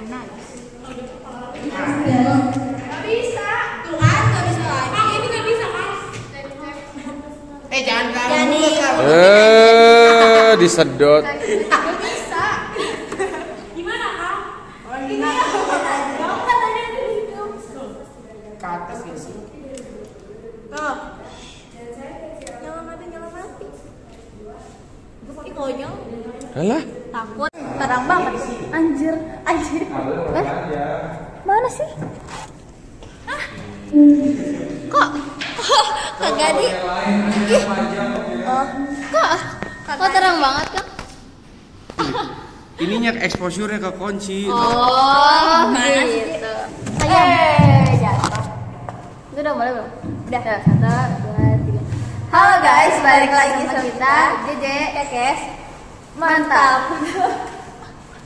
nice. Gak bisa. Tuh kan, gak bisa lagi. Ini gak bisa kan? Jangan disedot. Gak bisa. Gimana kak? Gimana? Kan tadi ada di situ. ke atas ya sih. Tuh. Nyala mati. Ih konyol. Alah. Takut. Terang banget. Anjir. Mana sih? Kok kagak di? Ih. Oh. Kok terang banget kan? Ininya exposure-nya ke kunci. Oh, gitu. Jatuh. Itu udah mulai belum? Udah. 1, 2, 3. Halo guys, balik lagi sama kita JJ Kekes. Mantap.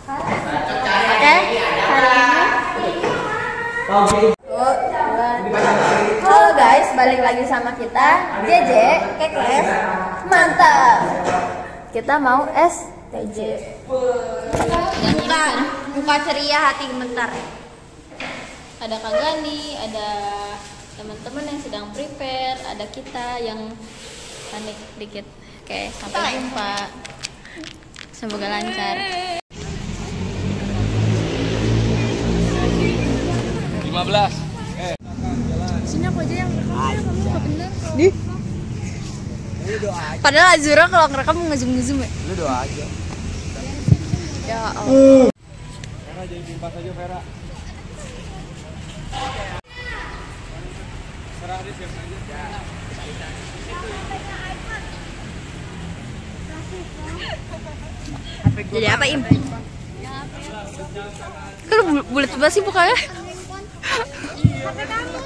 Oke, hari ini. Halo guys, balik lagi sama kita JJ Kekes. Mantap. Kita mau STJ. Muka ceria, hati gemetar. Ada Kak Gani, ada teman-teman yang sedang prepare, ada kita yang panik dikit. Oke, sampai jumpa. Semoga lancar. 15. Sini aku aja yang rekam, kamu nggak bener. Nih. Padahal Azura kalau ngerekam ngezoom ya. Lu doa aja. Ya Allah. Vera jadi timpas aja Vera. Serah dia siap aja. Jadi apa Im? Kan bulat banget sih bukanya.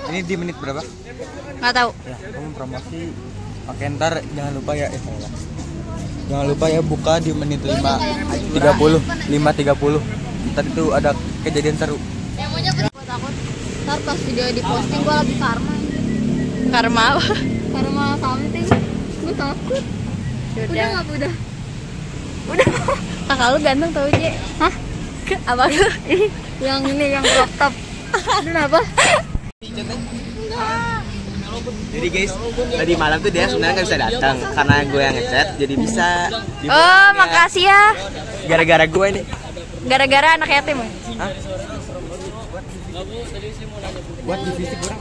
Ini di menit berapa? Nggak tahu. Ya, kamu promosi. Oke, ntar jangan lupa ya. Jangan lupa ya buka di menit 5.30. 5.30. Ntar itu ada kejadian seru. Gue takut. Ntar pas video diposting gue lagi karma. Karma apa? Karma something. Gue takut. Udah nggak udah. Kakak lu ganteng tau Je. Hah? Apa tuh? Yang ini yang crop top. Itu apa? Jadi guys, tadi malam tuh dia sebenarnya nggak bisa datang karena gue yang ngechat, jadi bisa. Oh, makasih ya. Gara-gara gue nih. Gara-gara anak yatim. Hah? Buat divisi kurang.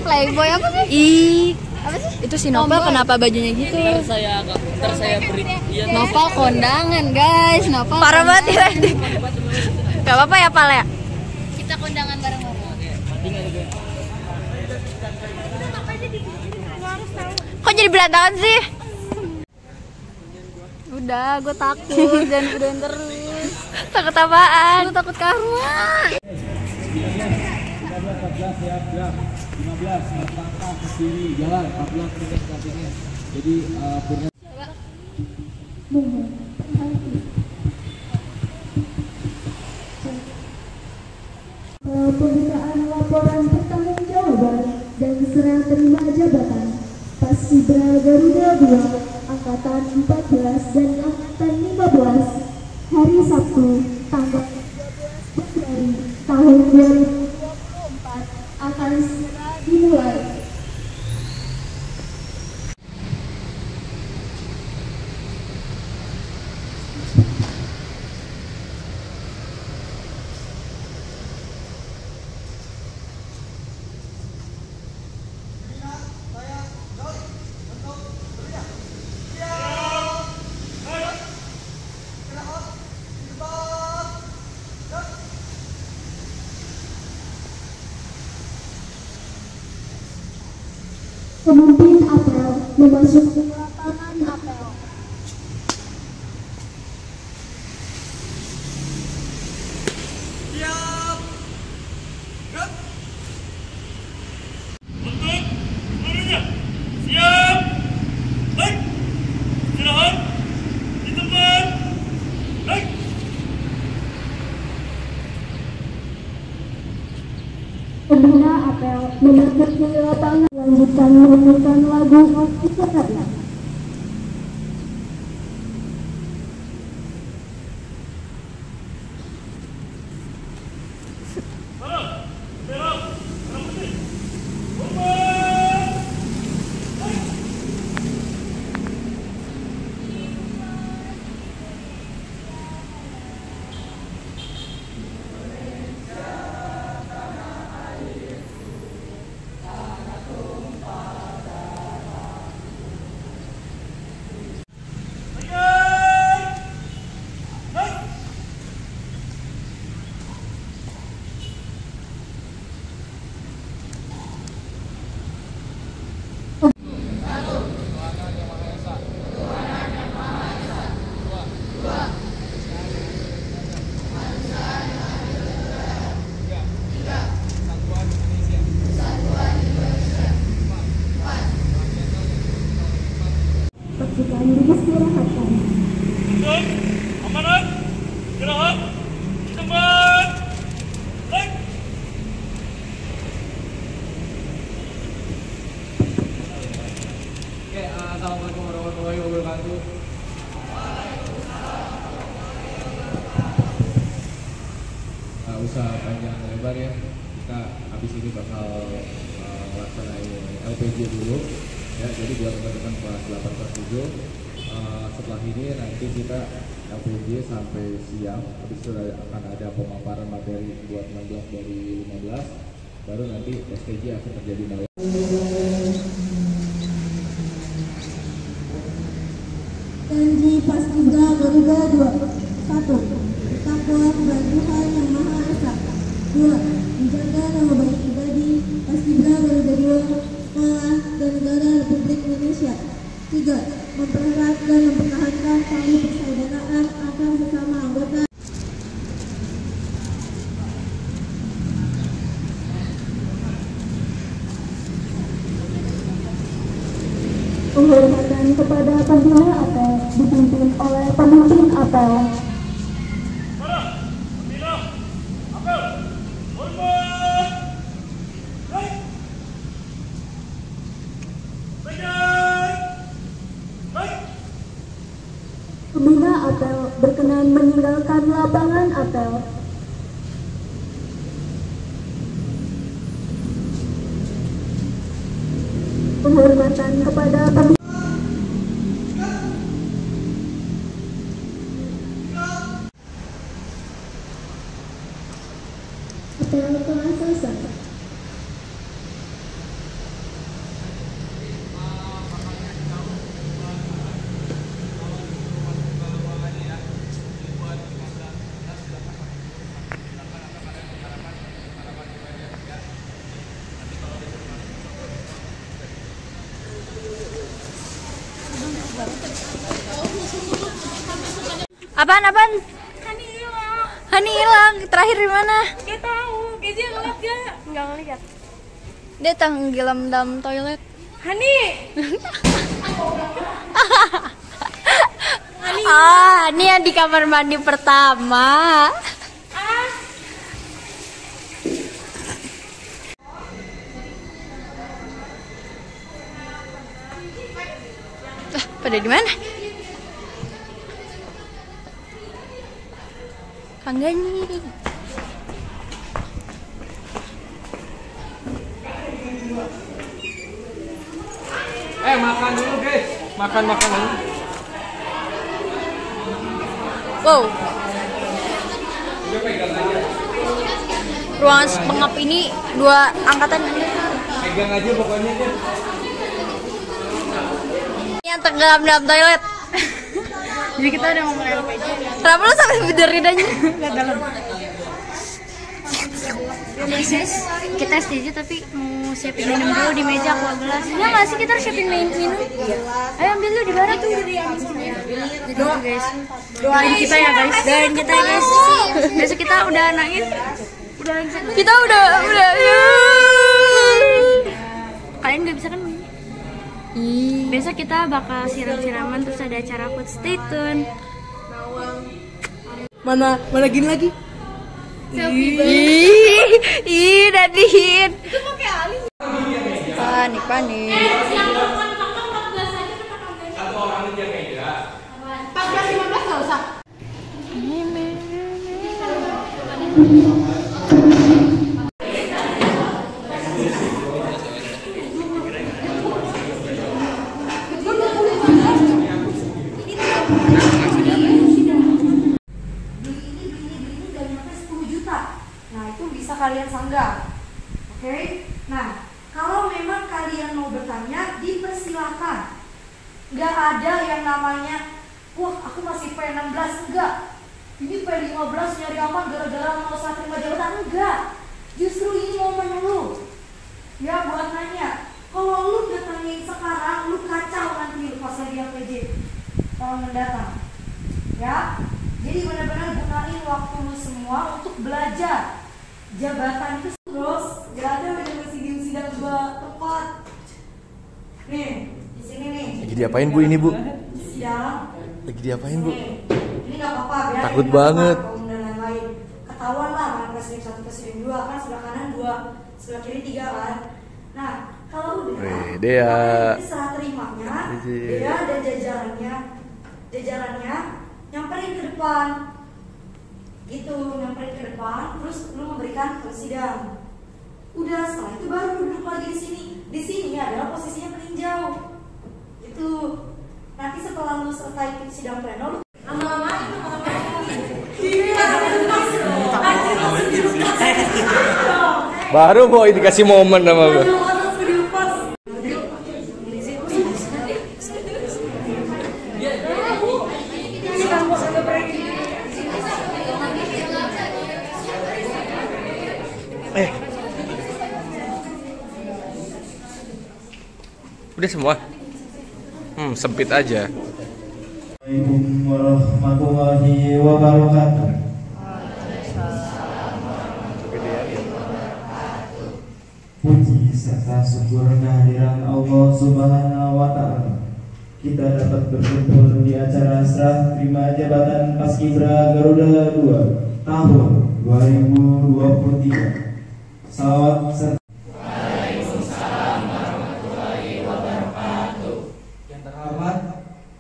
Playboy apa sih? Ih, apa sih? Itu si Nopal kenapa bajunya gitu? Ntar saya beri. Iya. Nopal kondangan guys, Nopal. Parah banget ya. Gak apa-apa ya Pal ya? Kita kondangan bareng-bareng. Kok jadi berantakan sih? Udah, gue takut dan udah terus. Takut apaan? Gue takut karma. 14 siap gerak 15 langkah ke kiri jalan 14 menit startingnya jadi purnya pembukaan laporan pertanggungjawaban dan serah terima jabatan Paskibra Garuda 2 Angkatan 14 dan Angkatan 15 hari Sabtu tanggal 12 Februari tahun 2024 akan segera dimulai. Pemimpin apel memasuki lapangan apel. Pembina apel memasuki lapangan lanjutkan menyanyikan lagu Indonesia. usah panjang lebar ya. Kita habis ini bakal laksanain LPG dulu ya. Jadi buat teman-teman kelas 8 kelas 7 setelah ini nanti kita LPG sampai siang. Habis itu akan ada pemaparan materi buat 16 dari 15. Baru nanti STJ akan terjadi malam. Janji Paskibra Garuda 2. 1. Takwa kepada Tuhan Yang Maha Esa. 2. Menjaga nama baik pribadi Paskibra Garuda 2, sekolah dan negara Republik Indonesia. 3. Mempererat dan mempertahankan tali persaudaraan antar sesama anggota. Penghormatan kepada pembina apel dipimpin oleh pemimpin apel. Pembina apel berkenan meninggalkan lapangan apel. Penghormatan kepada pembina apel kelas selesai. Apaan? Hani hilang. Terakhir di mana? Gak tahu. Gaji ngeliat gak? Nggak ngeliat. Dia tenggelam dalam toilet. Hani. Ini yang di kamar mandi pertama. Pada di mana? Kang Gani. Makan dulu guys. Makan dulu. Wow. Ruangan pengap ini 2 angkatan. Pegang aja pokoknya kan. Yang tenggelam dalam toilet. Jadi kita udah ngomong LPG. Kenapa lu sampai bederin aja? Lihat dalam. Guys, kita STJ tapi mau siapin minum dulu di meja aqua gelas. Ya nggak sih, kita harus siapin minum. Ayo ambil dulu di barat tuh. Doa guys, doain kita ya guys, doain kita ya guys. Besok kita udah nangis, Kita udah. Kalian nggak bisa kan? Besok kita bakal siram-siraman terus ada acara food, stay tune. Mana gini lagi? Ih, Nadine. Itu pakai alis. Panik. 14-15 nggak usah. Kalian sanggah, oke? Nah, kalau memang kalian mau bertanya, dipersilakan. Nggak ada yang namanya, wah aku masih P16, enggak. Ini P15 nyari aman gara-gara mau terima jabatan, enggak. Justru ini momen lu, ya buat nanya. Kalau lu datangin sekarang, lu kacau nanti pas lagi LPG tahun mendatang, ya. Jadi benar-benar gunain waktu lu semua untuk belajar. Jabatan itu terus gak ada yang sidang tempat. Nih, di sini nih. Lagi diapain Bu ini Bu? Sidang. Lagi diapain Bu? Ini nggak apa-apa biar. Takut banget. Dan lain-lain. Ketahuan lah mana presiden 1 presiden 2 kan sebelah kanan 2, sebelah kiri 3 kan. Nah, kalau udah Dea. serah terimanya, Dea dan jajarannya nyamperin ke depan. Gitu, nyamperin ke depan, terus lu memberikan presiden. Udah, setelah itu baru duduk lagi di sini. Di sini adalah posisinya peninjau. Itu nanti setelah lu selesai sidang pleno, lu Baru mau dikasih momen sama gue. Udah semua? Sempit aja. Assalamualaikum warahmatullahi wabarakatuh. Puji serta syukur kehadiran Allah Subhanahu wa Ta'ala. Kita dapat berkumpul di acara serah terima jabatan Paskibra Garuda 2 tahun 2023. Salawat serta Waalaikumsalam warahmatullahi wabarakatuh. Yang terhormat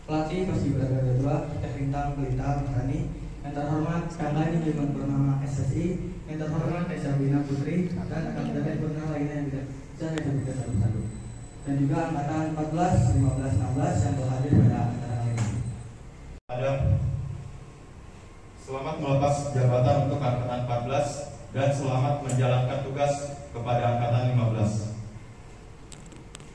pelatih Paskibra Garuda 2 Teh Bintang Pelita Maharani. Yang terhormat Kangani Jiman Purnama SSI. Yang terhormat Teh Sabina Putri dan akademi purnama lainnya yang tidak bisa saya sebutkan satu-satu. Dan juga angkatan 14, 15, 16 yang berhadir pada acara ini. Selamat melepas jabatan untuk angkatan 14 dan selamat menjalankan tugas kepada angkatan 15.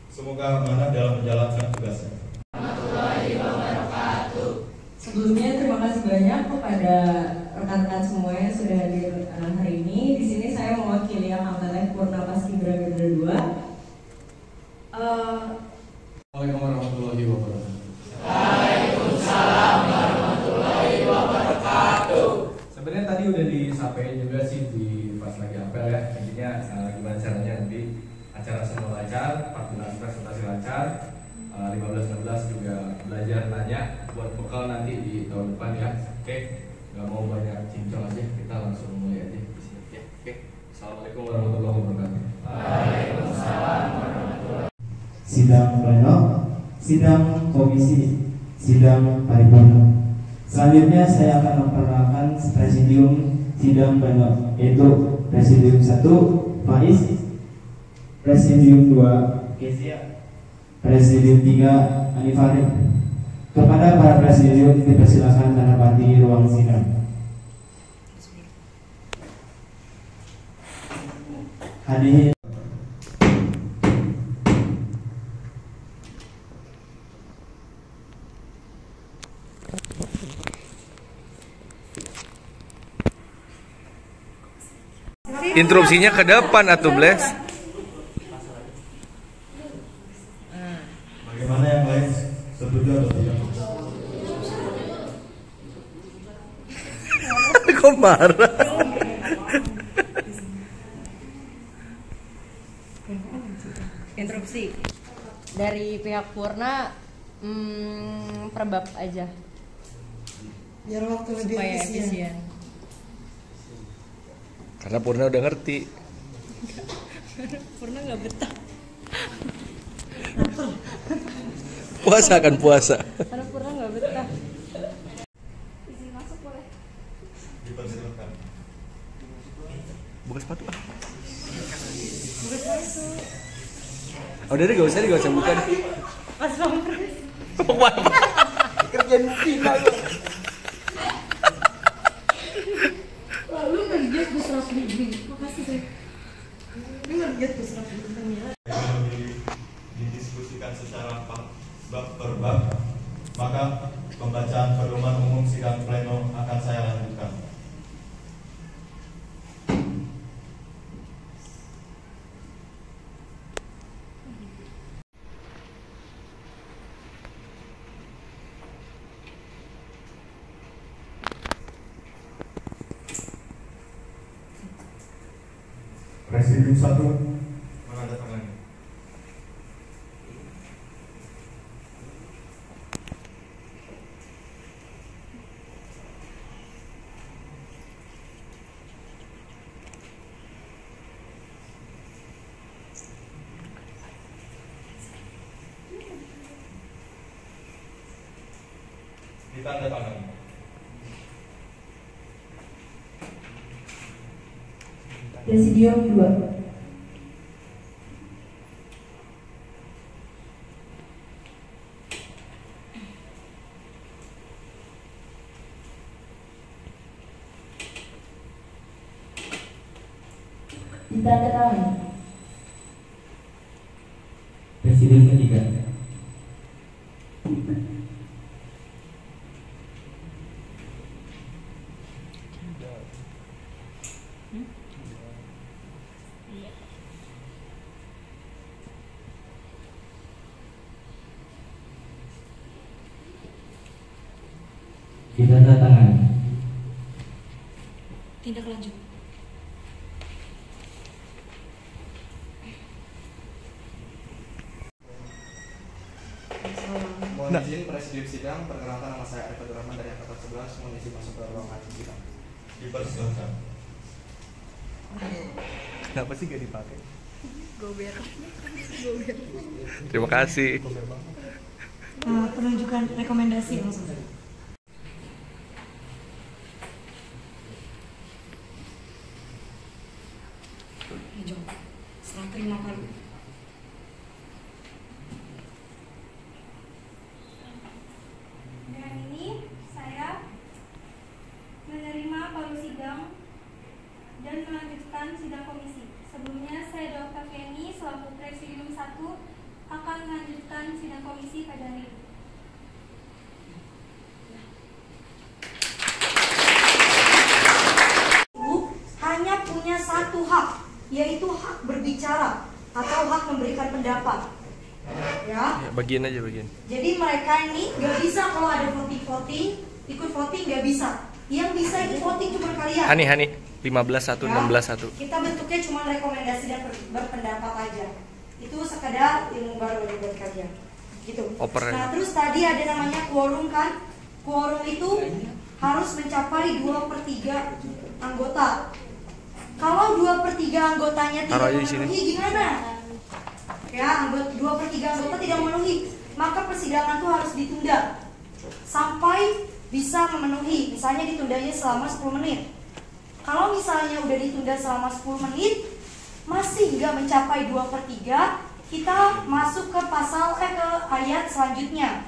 Semoga amanah dalam menjalankan tugasnya. Warahmatullahi wabarakatuh. Sebelumnya terima kasih banyak kepada rekan-rekan semua yang sudah hadir hari ini. Di sini saya mewakili angkatan Purna Paskibra Garuda 2. Assalamualaikum warahmatullahi wabarakatuh. Waalaikumsalam warahmatullahi wabarakatuh. Sebenarnya tadi udah disampaikan juga sih di pas lagi apel ya. Intinya gimana caranya nanti acara semua lancar, 14 presentasi lancar, 15-16 juga belajar nanya buat bekal nanti di tahun depan ya. Oke, nggak mau banyak cincong aja, kita langsung mulai aja di sini ya. Oke, assalamualaikum warahmatullahi wabarakatuh. Waalaikumsalam warahmatullahi. sidang pleno, sidang komisi, sidang paripurna. Selanjutnya saya akan memperkenalkan presidium sidang pleno, yaitu presidium 1 Faiz, presidium 2 Kezia, presidium 3 Anifarid. Kepada para presidium dipersilakan menempati ruang sidang. Hadirin Interupsinya ke depan atuh Bles. Bagaimana yang lain? Setuju atau tidak? Kok marah? Interupsi dari pihak Purna, per bab aja biar waktu lebih supaya efisien. Karena Purna udah ngerti. Purna nggak betah. Puasa kan puasa. Karena Purna nggak betah. Izin masuk boleh. Dipersilakan. Buka sepatu ah. Bukan masuk. Oh, udah deh, gak usah buka deh. Pas pampres. Kerjaan kita lu. Lalu ngerjain Gus Rafli. Makasih deh. Ini ngerjain Gus Rafli tentangnya. Didiskusikan secara bab per bab, maka pembacaan pedoman umum sidang pleno akan saya lanjutkan. Presidium 1 menandatangani. Ditandatangani. Presidium 2. Ditandatangani. Presiden ketiga. Ditandatangani. Tindak lanjut. Mohon izin Presidium sidang, perkenalkan nama saya Arif Abdurrahman dari angkatan 11, mohon izin masuk ke ruangan sidang. Dipersilakan. Kenapa sih gak dipakai? Gober. Terima kasih. Penunjukan rekomendasi langsung. Jom, serah terima kali. Dengan ini saya menerima palu sidang dan melanjutkan sidang komisi. Sebelumnya saya Dr. Feni selaku Presidium 1 akan melanjutkan sidang komisi pada hari ini. Hanya punya satu hak, yaitu hak berbicara atau hak memberikan pendapat. Ya. Bagian aja bagian. Jadi mereka ini nggak bisa kalau ada voting, ikut voting nggak bisa. Yang bisa ikut voting cuma kalian. Hani 15-1, Ya, 16-1. kita bentuknya cuma rekomendasi dan berpendapat aja. Itu sekedar ilmu baru buat kalian. Gitu. Oper aja. Nah terus tadi ada namanya quorum kan. Quorum itu harus mencapai 2/3 anggota. Kalau 2/3 anggotanya tidak memenuhi gimana? Ya, 2/3 anggota tidak memenuhi, maka persidangan itu harus ditunda sampai bisa memenuhi. Misalnya ditundanya selama 10 menit. Kalau misalnya udah ditunda selama 10 menit masih nggak mencapai 2/3, kita masuk ke ke ayat selanjutnya.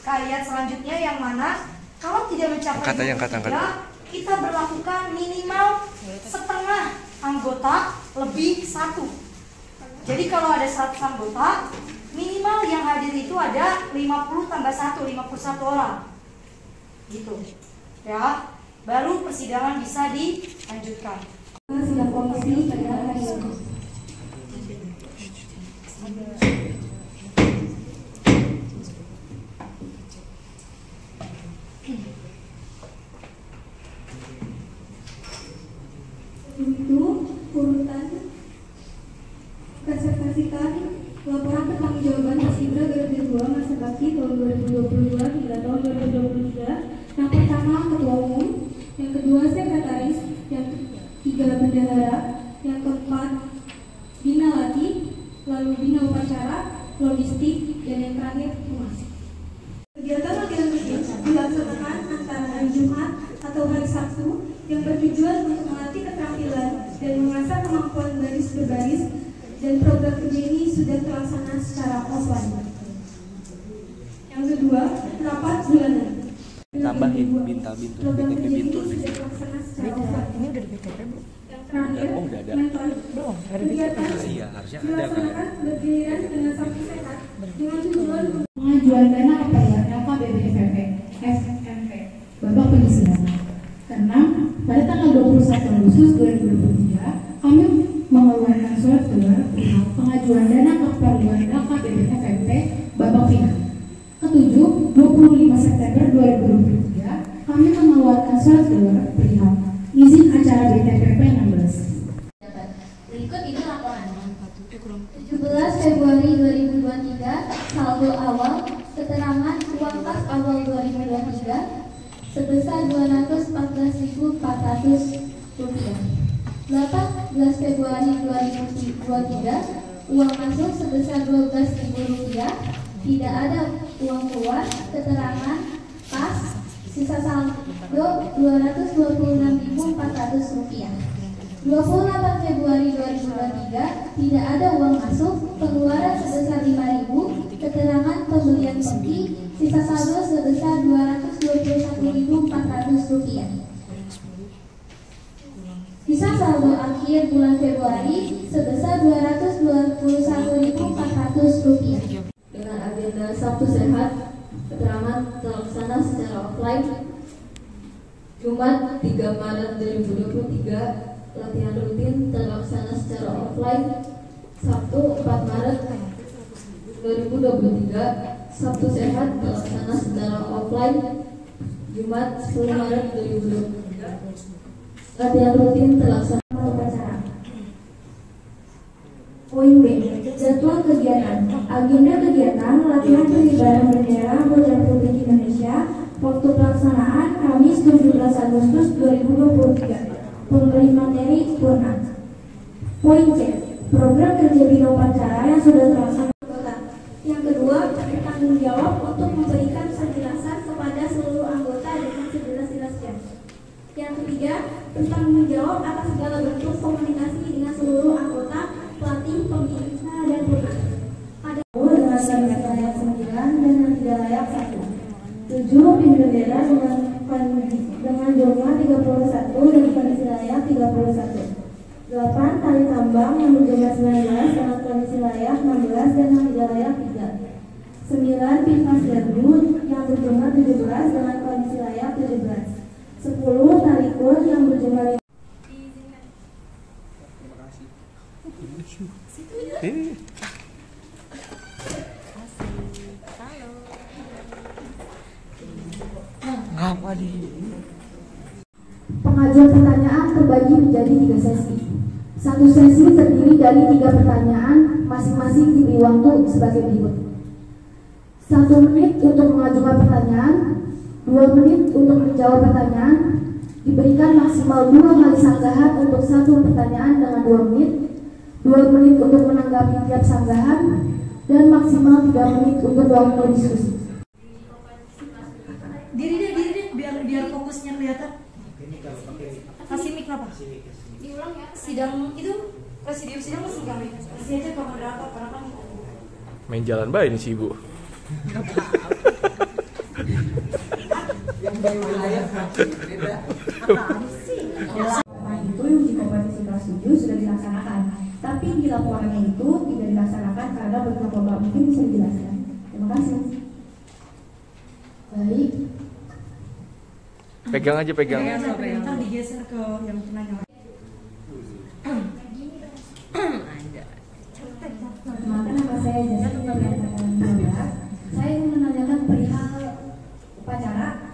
Ke ayat selanjutnya yang mana kalau tidak mencapai 2/3, kita berlakukan minimal setengah anggota lebih 1. Jadi kalau ada 100 anggota, minimal yang hadir itu ada 50 tambah 1, 51 orang. Gitu. Ya, baru persidangan bisa dilanjutkan. Sidang komisi pada hari ini. Untuk urutan presentasikan laporan pertanggungjawaban Paskibra Garuda 2 masa bakti tahun 2022 hingga tahun 2023. Yang pertama Ketua Umum, yang kedua Sekretaris, yang ketiga Bendahara, yang keempat Bina Lati, lalu Bina Upacara, Logistik, dan yang terakhir Humas. Kegiatan latihan mesin dilaksanakan antara hari Jumat atau hari Sabtu yang bertujuan untuk melatih keterampilan dan mengasah kemampuan baris berbaris, dan program kerja ini sudah terlaksana secara offline. Yang kedua, rapat bulanan. Tambahin bintu Program BTP kerja ini bintu. sudah terlaksana secara offline. Ini udah di BTP belum? Yang terakhir, Oh, udah ada. mentor. Belum, ada Kegiatan Iya, harusnya ada kan. dilaksanakan bergiliran dengan sapi sehat dengan tujuan pengajuan dana keperluan LKBBFP FMP babak penyusunan. Keenam, pada tanggal 21 Agustus 2023 kami mengeluarkan surat keluar perihal pengajuan dana keperluan LKBBFP babak final. Ketujuh, 25 September 2023 kami mengeluarkan surat keluar perihal izin acara BTPP 16. Berikut ini laporannya. 17 Februari 2023, saldo awal keterangan uang kas awal 2023 sebesar Rp214.400. 18 Februari 2023, uang masuk sebesar Rp12.000. Tidak ada uang keluar, keterangan kas sisa saldo Rp226.400. 28 Februari 2023 tidak ada uang masuk, pengeluaran sebesar 5.000, keterangan pembelian pengki, sisa saldo sebesar Rp221.400. Sisa saldo akhir bulan Februari sebesar Rp221.400. Dengan agenda Sabtu Sehat, keterangan terlaksana secara offline. Jumat 3 Maret 2023 latihan rutin terlaksana secara offline. Sabtu 4 Maret 2023 Sabtu Sehat terlaksana secara offline. Jumat 10 Maret 2023 latihan rutin terlaksana upacara. Poin B, jadwal kegiatan. Agenda kegiatan latihan pengibaran bendera Bendera Republik Indonesia. Waktu pelaksanaan Kamis 17 Agustus 2023. Pemberi materi Purna. Poin C, program kerja bina upacara yang sudah terlaksana. Yang kedua, bertanggung jawab untuk memberikan penjelasan kepada seluruh anggota dengan sejelas-jelasnya. Yang ketiga, bertanggung jawab atas segala bentuk komunikasi dengan seluruh anggota, pelatih, pembina, dan purna. Ada dengan kalimat layak 9 dan tidak layak 1. 7 pin bendera dengan jumlah 31 dan kondisi layak 31. 8 tali tambang yang berjumlah 19 dengan kondisi layak 16 dan yang tidak layak 3. 9 pin pas gardu yang berjumlah 17 dengan kondisi layak 17. 10 tali kur yang berjumlah 5. Ngapa di? Pengajuan pertanyaan terbagi menjadi 3 sesi. Satu sesi terdiri dari 3 pertanyaan, masing-masing diberi waktu sebagai berikut. 1 menit untuk mengajukan pertanyaan, 2 menit untuk menjawab pertanyaan, diberikan maksimal 2 kali sanggahan untuk 1 pertanyaan dengan 2 menit, 2 menit untuk menanggapi tiap sanggahan, dan maksimal 3 menit untuk waktu diskusi. Diri deh, biar fokusnya kelihatan. Kasih mic apa? Diulang ya. Sidang itu presidium sidang masih kami. Kasih aja ke moderator karena kan Main jalan baik nih si ibu. yang baru wilayah beda. Apaan sih? Nah, itu uji kompetisi kelas 7 sudah dilaksanakan. Tapi di laporannya itu tidak dilaksanakan karena beberapa bab. Mungkin bisa dijelaskan. Terima kasih. Baik. Pegang aja, pegang. Ntar digeser ke yang penanya. Perkenalkan, nama saya Jasmine Nurlianti Nurlianti. Saya ingin menanyakan perihal upacara.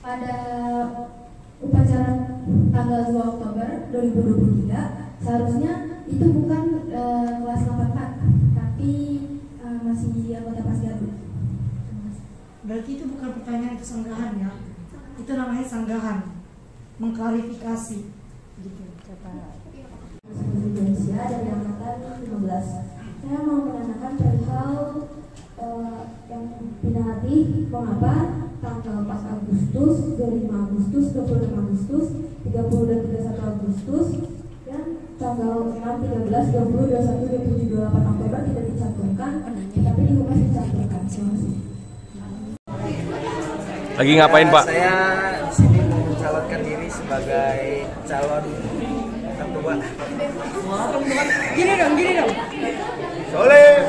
Pada upacara tanggal 2 Oktober 2023 seharusnya itu bukan kelas 84, tapi masih anggota Pasgardu. Berarti itu bukan pertanyaan, itu sanggahan ya. Itu namanya sanggahan, mengklarifikasi gitu kata Indonesia dari angkatan 15. Saya mau menanyakan perihal yang pindah hati mengapa tanggal 4 Agustus, 25 Agustus, 26 Agustus, 30 dan 31 Agustus, dan tanggal 6, 13, 20, 21, 27, 28 Oktober tidak dicantumkan, tetapi di humas dicantumkan. Terima kasih. Lagi ngapain, Pak? Saya di sini mau mencalonkan diri sebagai calon ketua. Gini dong. Soleh.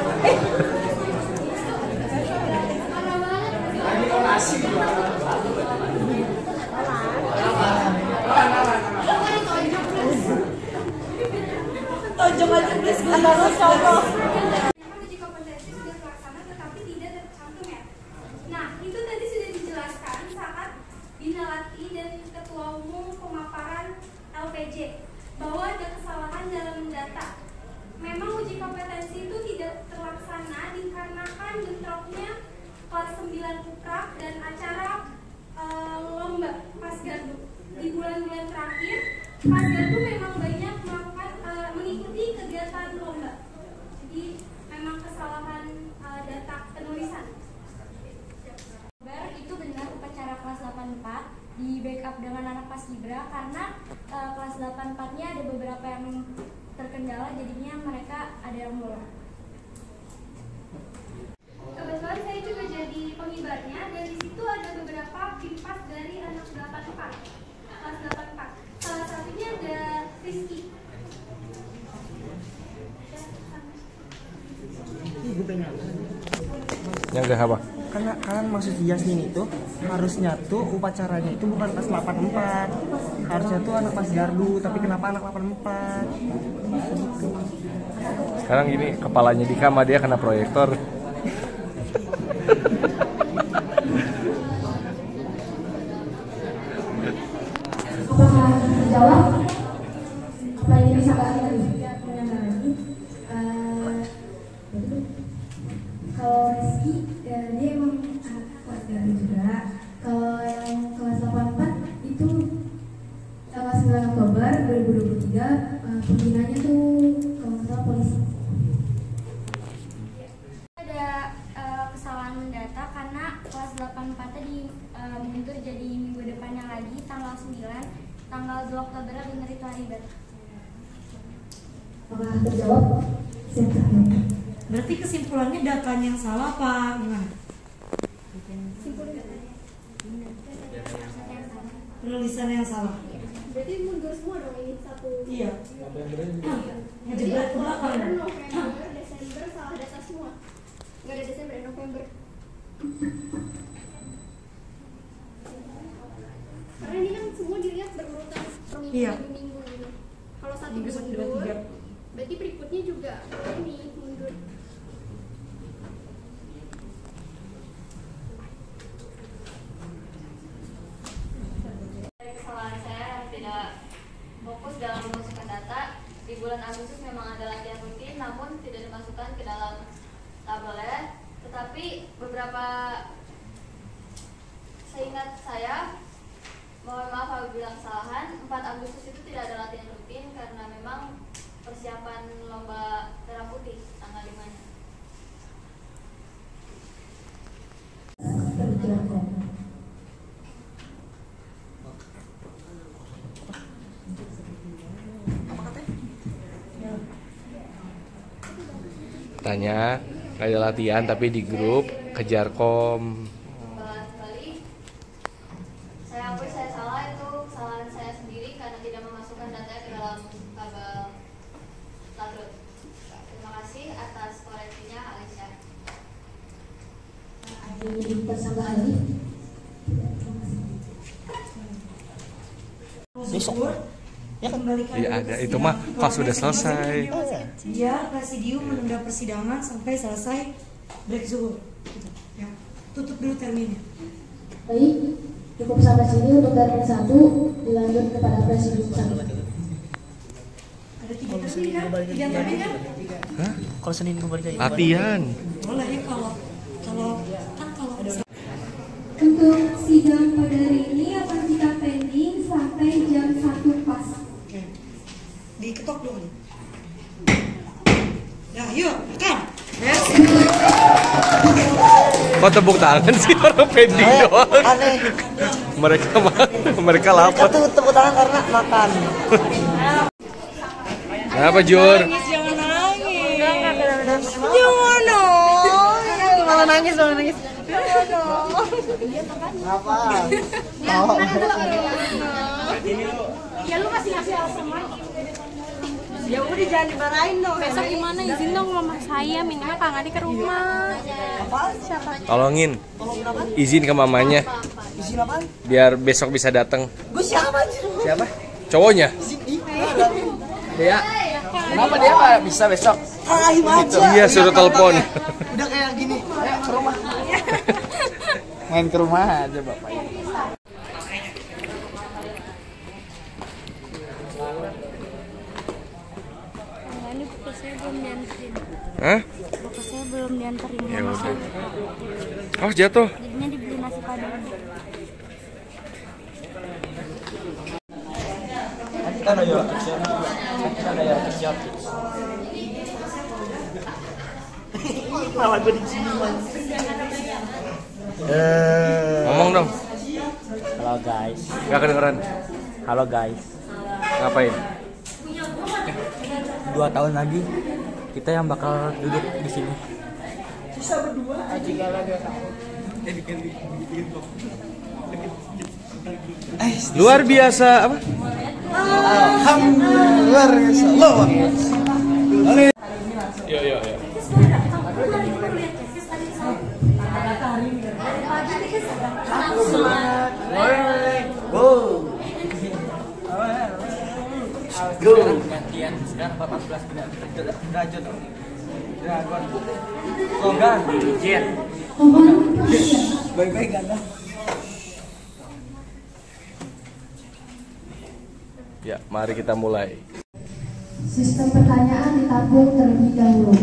Tonjok aja please, harus contoh. Uji kompetensi sudah terlaksana tetapi tidak tercantum ya. Nah, itu tadi sudah dijelaskan saat Bina Lati dan Ketua Umum pemaparan LPJ bahwa ada kesalahan dalam mendata. Memang uji kompetensi itu tidak terlaksana dikarenakan bentroknya kelas 9 Puprap dan acara lomba Pasgardu. Di bulan-bulan terakhir, Pasgardu memang banyak melakukan mengikuti kegiatan lomba. Jadi memang kesalahan data penulisan. Itu benar upacara kelas 84 di backup dengan anak Paskibra karena kelas 84-nya ada beberapa yang terkendala, jadinya mereka ada yang bolos. Kebetulan saya juga jadi pengibarnya, dan di situ ada beberapa pipas dari anak 84, kelas 84. Salah satunya ada Rizky. Yang enggak apa? Karena kan maksud Yasmin itu harusnya tuh upacaranya itu bukan pas 84, harusnya tuh anak pas gardu, tapi kenapa anak 84? Sekarang gini, kepalanya Dika sama dia kena proyektor. Apakah terjawab? Apa yang bisa kalian lagi? Kalau Rizky, dia emang anak kelas gardu juga. Kalau yang kelas 84 itu tanggal 9 Oktober 2023, pembinanya tuh kalau nggak salah polisi. Ada kesalahan mendata karena kelas 84 tadi mundur jadi minggu depannya lagi, tanggal 9, tanggal 2 Oktober bener itu hari bet. Apakah terjawab? Siap. Berarti kesimpulannya datanya yang salah apa gimana? Penulisan yang salah. Berarti mundur semua dong ini satu. Iya. Ngejebak ke belakang. November, Desember salah data semua. Nggak ada Desember, November. Karena ini kan semua dilihat berurutan per minggu gitu. Kalau satu mundur, berarti berikutnya juga ini mundur. Kesalahan saya yang tidak fokus dalam memasukkan data. Di bulan Agustus memang ada latihan rutin, namun tidak dimasukkan ke dalam tabelnya. Tetapi beberapa, seingat saya, mohon maaf apabila kesalahan, 4 Agustus itu tidak ada latihan rutin karena memang persiapan lomba merah putih tanggal 5-nya. Tanya, nggak ada latihan tapi di grup kejar kom. Kembali, saya akui saya salah, itu kesalahan saya sendiri karena tidak memasukkan data ke dalam tabel Ladrut. Terima kasih atas koreksinya, Alicia. Jadi tersangka lagi. Besok ya kembalikan. Iya ada, itu mah pas sudah selesai. Dia presidium menunda persidangan sampai selesai break zuhur. Ya, tutup dulu terminnya. Baik, cukup sampai sini untuk termin 1, dilanjut kepada presidium 1. Ada 3 termin kan? 3 termin kan? Hah? Kalau Senin kembali lagi. Latihan. Boleh ya kalau ada. Untuk sidang pada hari ini akan kita pending sampai jam 1 pas. Oke. Diketok dulu. Ya, yuk, makan. Yes. Kok tepuk tangan sih orang pending doang? Aneh. Mereka lapar. Tuh tepuk tangan karena makan. Kenapa Jur? Jangan nangis. Jangan nangis. Malah nangis. Apa? Ya lu masih ngasih alasan lagi. Ya udah jangan dimarahin dong. Besok gimana izin dong mama saya minimal Kang Adi ke rumah. Siapa? Tolongin. Izin ke mamanya. Izin apaan? Biar besok bisa datang. Gue siapa aja? Siapa? Cowoknya. Dia. Kenapa dia Pak bisa besok? Kang aja. Iya, suruh telepon. Udah kayak gini. Ayo ke rumah. Main ke rumah aja Bapak. Ini buku saya belum dianterin. Hah? Buku saya belum dianterin. Ya udah. Oh, jatuh. Jadinya dibeli nasi padang. Kita ada ya siap. Malah gue di sini. Ngomong dong. Halo guys. Gak kedengeran. Halo guys. Ngapain? 2 tahun lagi kita yang bakal duduk di sini. Sisa berdua aja kalau 2 tahun. Luar biasa apa? Alhamdulillah luar biasa. Yo. Go. Gantian sekarang 14 derajat. Dragon. Logan. Jet. Baik-baik ganda. Ya, mari kita mulai. Sistem pertanyaan ditampung terlebih dahulu.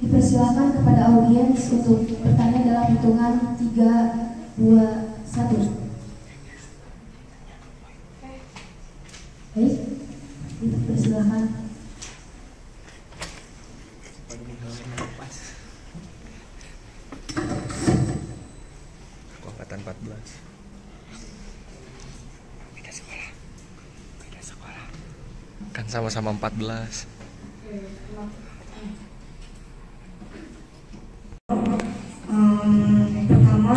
Dipersilakan kepada audiens untuk bertanya dalam hitungan 3, 2, 1. Baik, dipersilakan. Angkatan 14. Kan sama-sama 14. Pertama,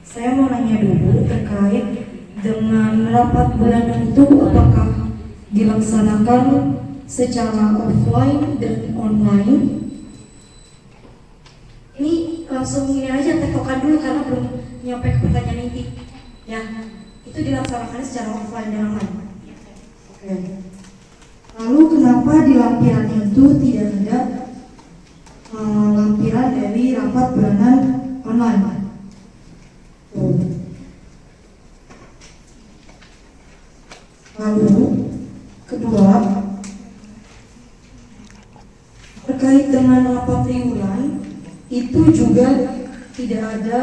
saya mau nanya dulu terkait dengan rapat bulanan itu apakah dilaksanakan secara offline dan online? Ini langsung ini aja tektokan dulu karena belum nyampe ke pertanyaan inti. Ya, itu dilaksanakan secara offline dan online. Oke. Lalu kenapa di lampiran itu tidak ada lampiran dari rapat bulanan online? Lalu kedua, terkait dengan rapat triwulan itu juga tidak ada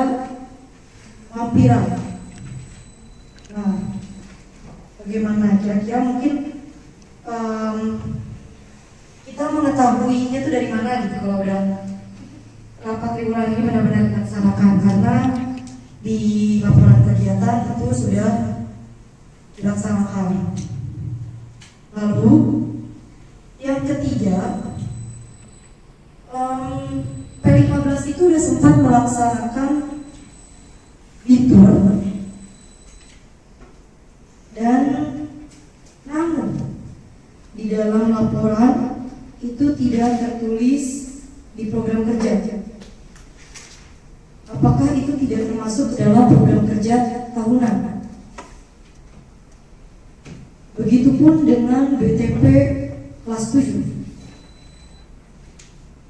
lampiran. Nah, bagaimana kira-kira mungkin kita mengetahuinya itu dari mana gitu kalau udah rapat triwulan ini benar-benar dilaksanakan, karena di laporan kegiatan itu sudah dilaksanakan. Lalu yang ketiga, P15 itu sudah sempat melaksanakan fitur dan namun di dalam laporan itu tidak tertulis di program kerja. Apakah itu tidak termasuk dalam program kerja tahunan? Begitupun dengan BTP kelas 7.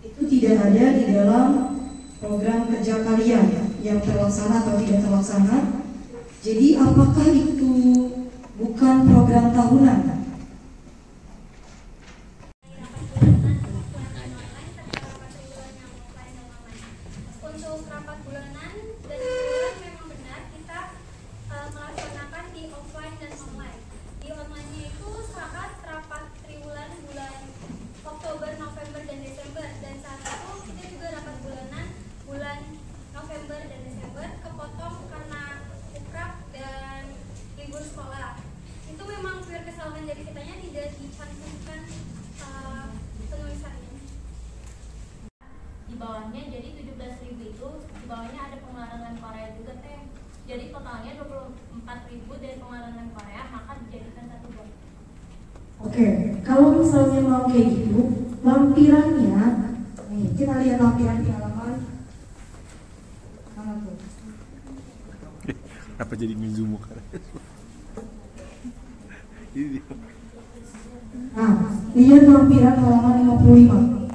Itu tidak ada di dalam program kerja kalian yang terlaksana atau tidak terlaksana. Jadi apakah itu bukan program tahunan? Untuk rapat bulanan dan triwulan memang benar kita melaksanakan di offline dan online. Di online-nya itu saat rapat triwulan bulan Oktober, November, dan Desember, dan saat itu kita juga rapat bulanan bulan November dan Desember kepotong karena ukrap dan libur sekolah. Itu memang pure kesalahan dari kitanya, tidak dicantumkan penulisannya. Di bawahnya jadi 17.000 itu di bawahnya ada pengeluaran Korea juga teh. Jadi totalnya 24.000 dari pengeluaran Korea, maka dijadikan 1 bulan. Oke, kalau misalnya mau kayak gitu, lampirannya, nih kita lihat lampiran di halaman mana tuh? Apa jadi ngezoom muka? Ini dia. Nah, lihat lampiran halaman 55.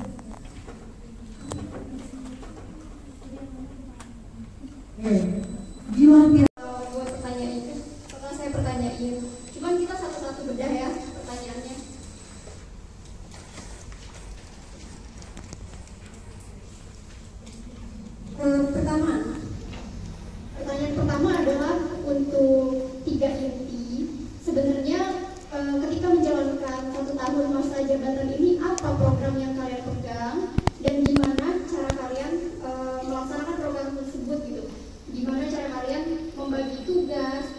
Di lampiran buat pertanyaan itu, bakal saya pertanyain. Cuman kita satu-satu bedah ya pertanyaannya. Pertanyaan pertama adalah untuk 3 inti. Sebenarnya ketika menjalankan 1 tahun masa jabatan ini, apa program yang kalian pegang dan gimana cara kalian melaksanakan program tersebut gitu? Gimana cara kalian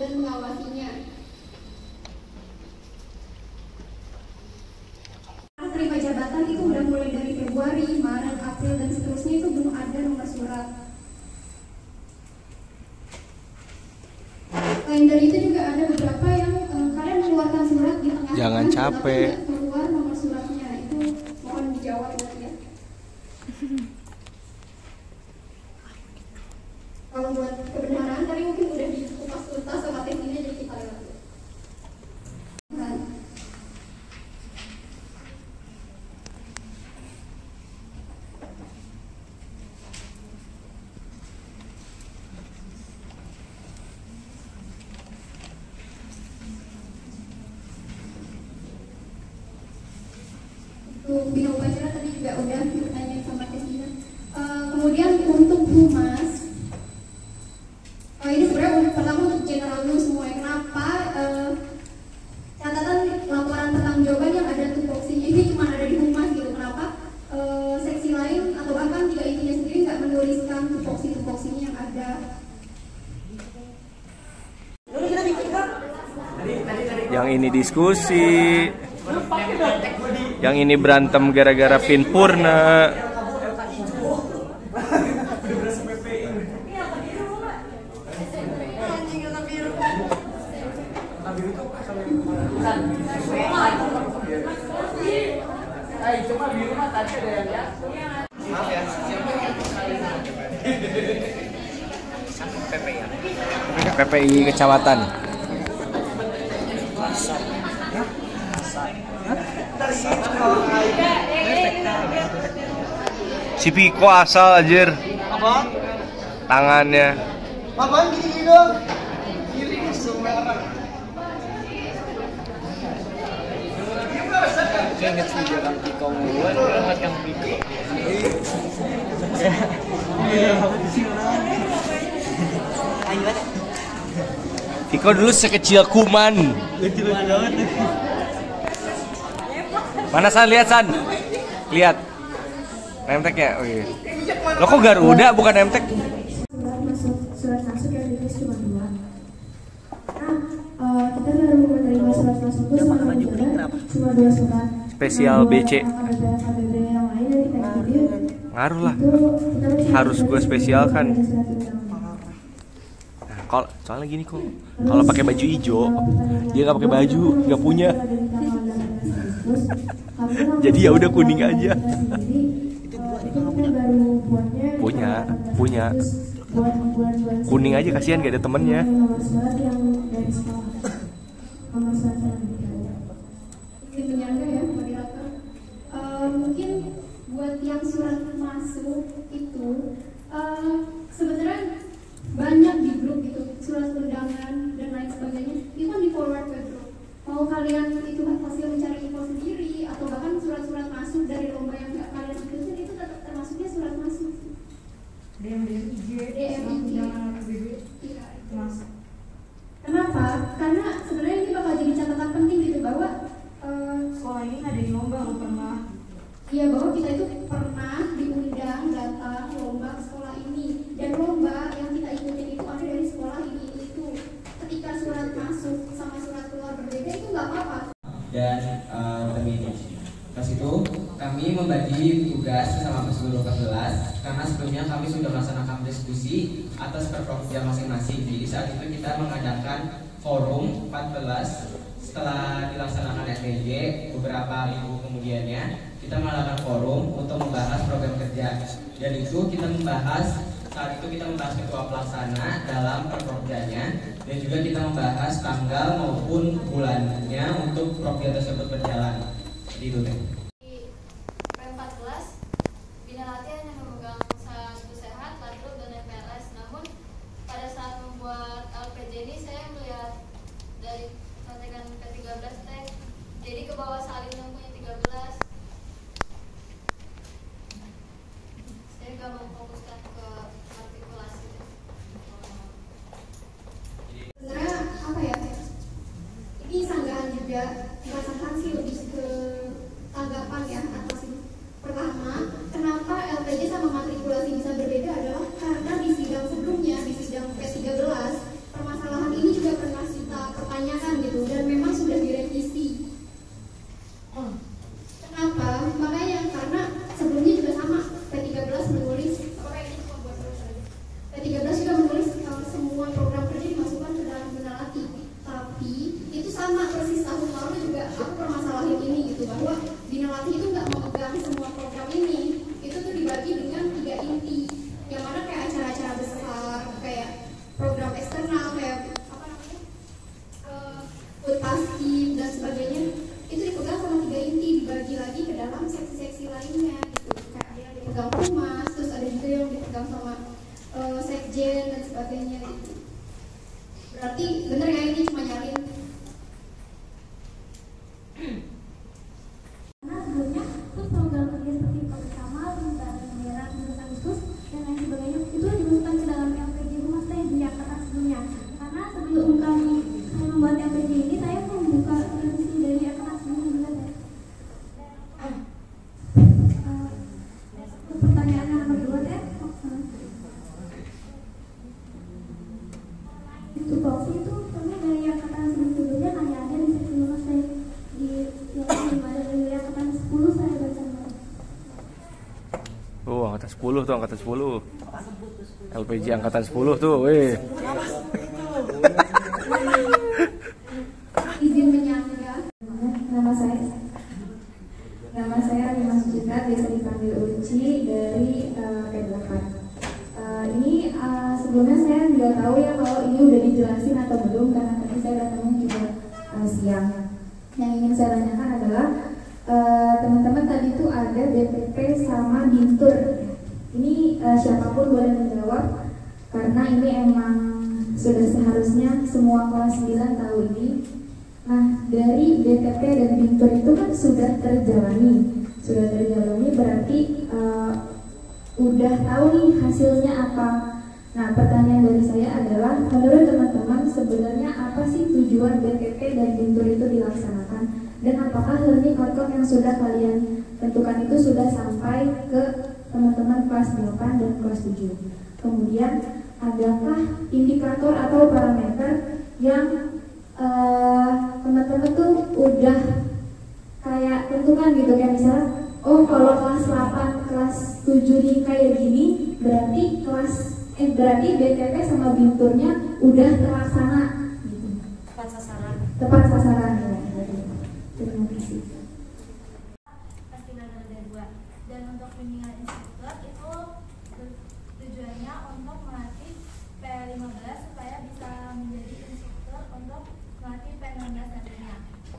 dan mengawasinya. Terima jabatan itu udah mulai dari Februari, Maret, April, dan seterusnya itu belum ada nomor surat. Selain dari itu juga ada beberapa yang kalian mengeluarkan surat di tengah Jangan capek. tapi keluar nomor suratnya, itu mohon dijawab ya. Kalau buat kebenaran tadi mungkin udah dikupas tuntas sama tim ini, jadi kita lewat. Bina upacara tadi juga udah ditanya sama Tesina. Kemudian untuk humas, ini sebenarnya pertama untuk general dulu semua. Kenapa catatan laporan pertanggungjawaban yang ada tupoksinya ini cuma ada di humas gitu? Kenapa seksi lain atau bahkan juga itunya sendiri nggak menuliskan tupoksinya yang ada? Yang ini diskusi, yang ini berantem gara-gara pin purna. PPI kecamatan. Si Piko asal anjir. Apa? Tangannya. Apaan gini dong? Kiri merah. Saya ingat sih orang Piko muluan, banget yang Piko. Piko dulu sekecil kuman. Mana San? Lihat San. Lihat. Nemteknya. Oh iya. Lo kok Garuda bukan nemtek? Surat masuk yang ditulis cuma 2. Nah, kita baru menerima surat masuk itu cuma 2 surat. Spesial BC. KBB yang lain dari PSBB. Ngaruh lah. Harus gue spesial kan. Nah, kalau soalnya gini kok. Kalau pakai baju hijau, dia nggak pakai baju, nggak punya. Jadi ya udah kuning aja. Punya. Kuning aja kasihan gak ada temennya. Menyangka ya, moderator. Mungkin buat yang surat masuk itu sebenarnya banyak di grup gitu, surat undangan dan lain sebagainya itu kan di forward ke grup. Mau kalian itu hasil mencari info sendiri atau bahkan surat-surat masuk dari lomba yang nggak kalian ikutin itu tetap termasuknya surat masuk. DMIG iya, itu masuk. Kenapa? Karena sebenarnya ini bakal jadi catatan penting gitu bahwa sekolah ini ada di lomba loh, pernah. Iya, bahwa kita itu pernah diundang datang lomba ke sekolah ini, dan lomba yang kita ikutin itu ada dari sekolah ini itu. Ketika surat masuk sama surat keluar berbeda itu nggak apa-apa. Dan pas itu kami membagi tugas sama guru kelas 11 karena sebelumnya kami sudah melaksanakan diskusi atas perpropja masing-masing. Jadi saat itu kita mengadakan forum 14 setelah dilaksanakan SPJ beberapa minggu kemudiannya kita melakukan forum untuk membahas program kerja, dan itu kita membahas saat itu kita membahas ketua pelaksana dalam perpropjanya, dan juga kita membahas tanggal maupun bulannya untuk propja tersebut berjalan. Jadi itu deh. P14 Bina Latihan hanya memegang satu sehat, latrut, dan FLS. Namun pada saat membuat LPJ ini saya melihat dari contekan P13 teh, jadi ke bawah salin yang punya 13. Saya gak memfokuskan ke artikulasi. Sebenarnya apa ya? Ini sanggahan juga, merasakan sih lebih ke tanggapan sekjen dan sebagainya gitu. Berarti bener ya ini cuma nyalin. Karena sebelumnya tuh program kerja seperti bersama, tentang pembayaran tentang Agustus dan lain sebagainya itu dimasukkan ke dalam LPJ Humas saya di angkatan sebelumnya. Karena sebelum kami saya membuat LPJ ini saya membuka revisi dari angkatan sebelumnya juga saya. Pertanyaan yang kedua teh. Itu box itu karena dari angkatan sebelumnya hanya ada di seksi Humas saya di yang ada dari angkatan 10 saya baca. Oh, angkatan 10 tuh, angkatan 10. LPG angkatan 10 tuh, weh. Izin menyangga. Nama saya Rima Sucita, biasa dipanggil Uci dari P8. Ini sebelumnya saya nggak tahu ya kalau ini udah dijelasin atau belum karena tadi saya datangnya juga siang. Yang ingin saya tanyakan adalah teman-teman tadi itu ada DPP sama Bintur. Ini siapapun boleh menjawab karena ini emang sudah seharusnya semua kelas 9 tahu ini. Nah, dari DPP dan Bintur itu kan sudah terjalani berarti udah tahu nih hasilnya apa. Nah, pertanyaan dari saya adalah menurut teman-teman sebenarnya apa sih tujuan DPP dan Bintur itu dilaksanakan dan apakah learning outcome yang sudah kalian tentukan itu sudah sampai ke teman-teman kelas 8 dan kelas 7. Kemudian adakah indikator atau parameter yang teman-teman tuh udah kayak tentukan gitu, kayak misalnya oh kalau kelas 8 kelas 7 nih kayak gini berarti berarti BTP sama Binturnya udah terlaksana gitu. Tepat sasaran ya. Terima kasih. Dan untuk bimbingan instruktur itu tujuannya untuk melatih P15 supaya bisa menjadi instruktur untuk melatih P16 nantinya.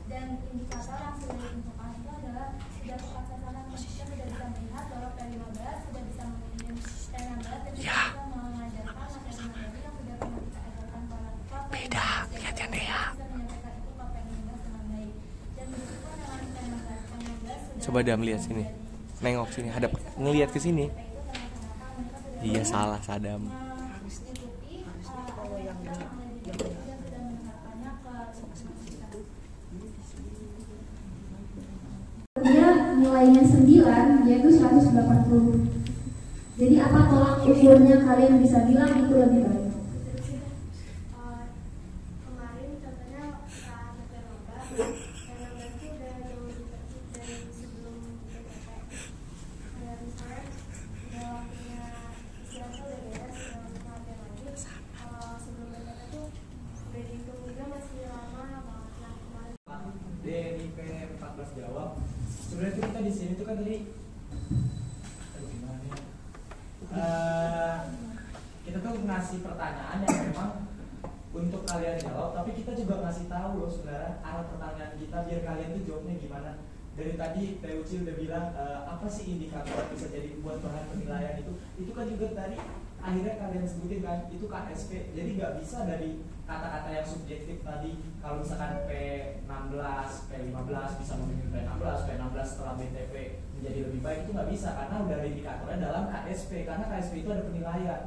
Dan indikator yang sudah ditentukan itu adalah sudah tepat sasaran. Kita sudah bisa melihat bahwa P15 sudah bisa membimbing P16 dan bisa mengajarkan materi-materi yang sudah pernah kita ajarkan pada Beda, lihatnya deh ya. Coba Dam lihat sini, nengok sini, hadap, ngelihat ke sini. Iya salah Sadam. Dia nilainya 9, yaitu 180. Jadi apa tolak ukurnya kalian bisa bilang itu lebih baik? DNIP 14 jawab. Sebenarnya kita di sini tuh kan tadi kita tuh ngasih pertanyaan yang memang untuk kalian jawab, tapi kita juga ngasih tahu loh sebenarnya arah pertanyaan kita biar kalian tuh jawabnya gimana. Dari tadi PUC udah bilang apa sih indikator yang bisa jadi buat bahan penilaian itu kan juga tadi akhirnya kalian sebutin kan itu KSP, jadi nggak bisa dari kata-kata yang subjektif tadi. Kalau misalkan P16, P15 bisa memilih P16 setelah BTP menjadi lebih baik, itu nggak bisa karena udah ada indikatornya dalam KSP, karena KSP itu ada penilaian.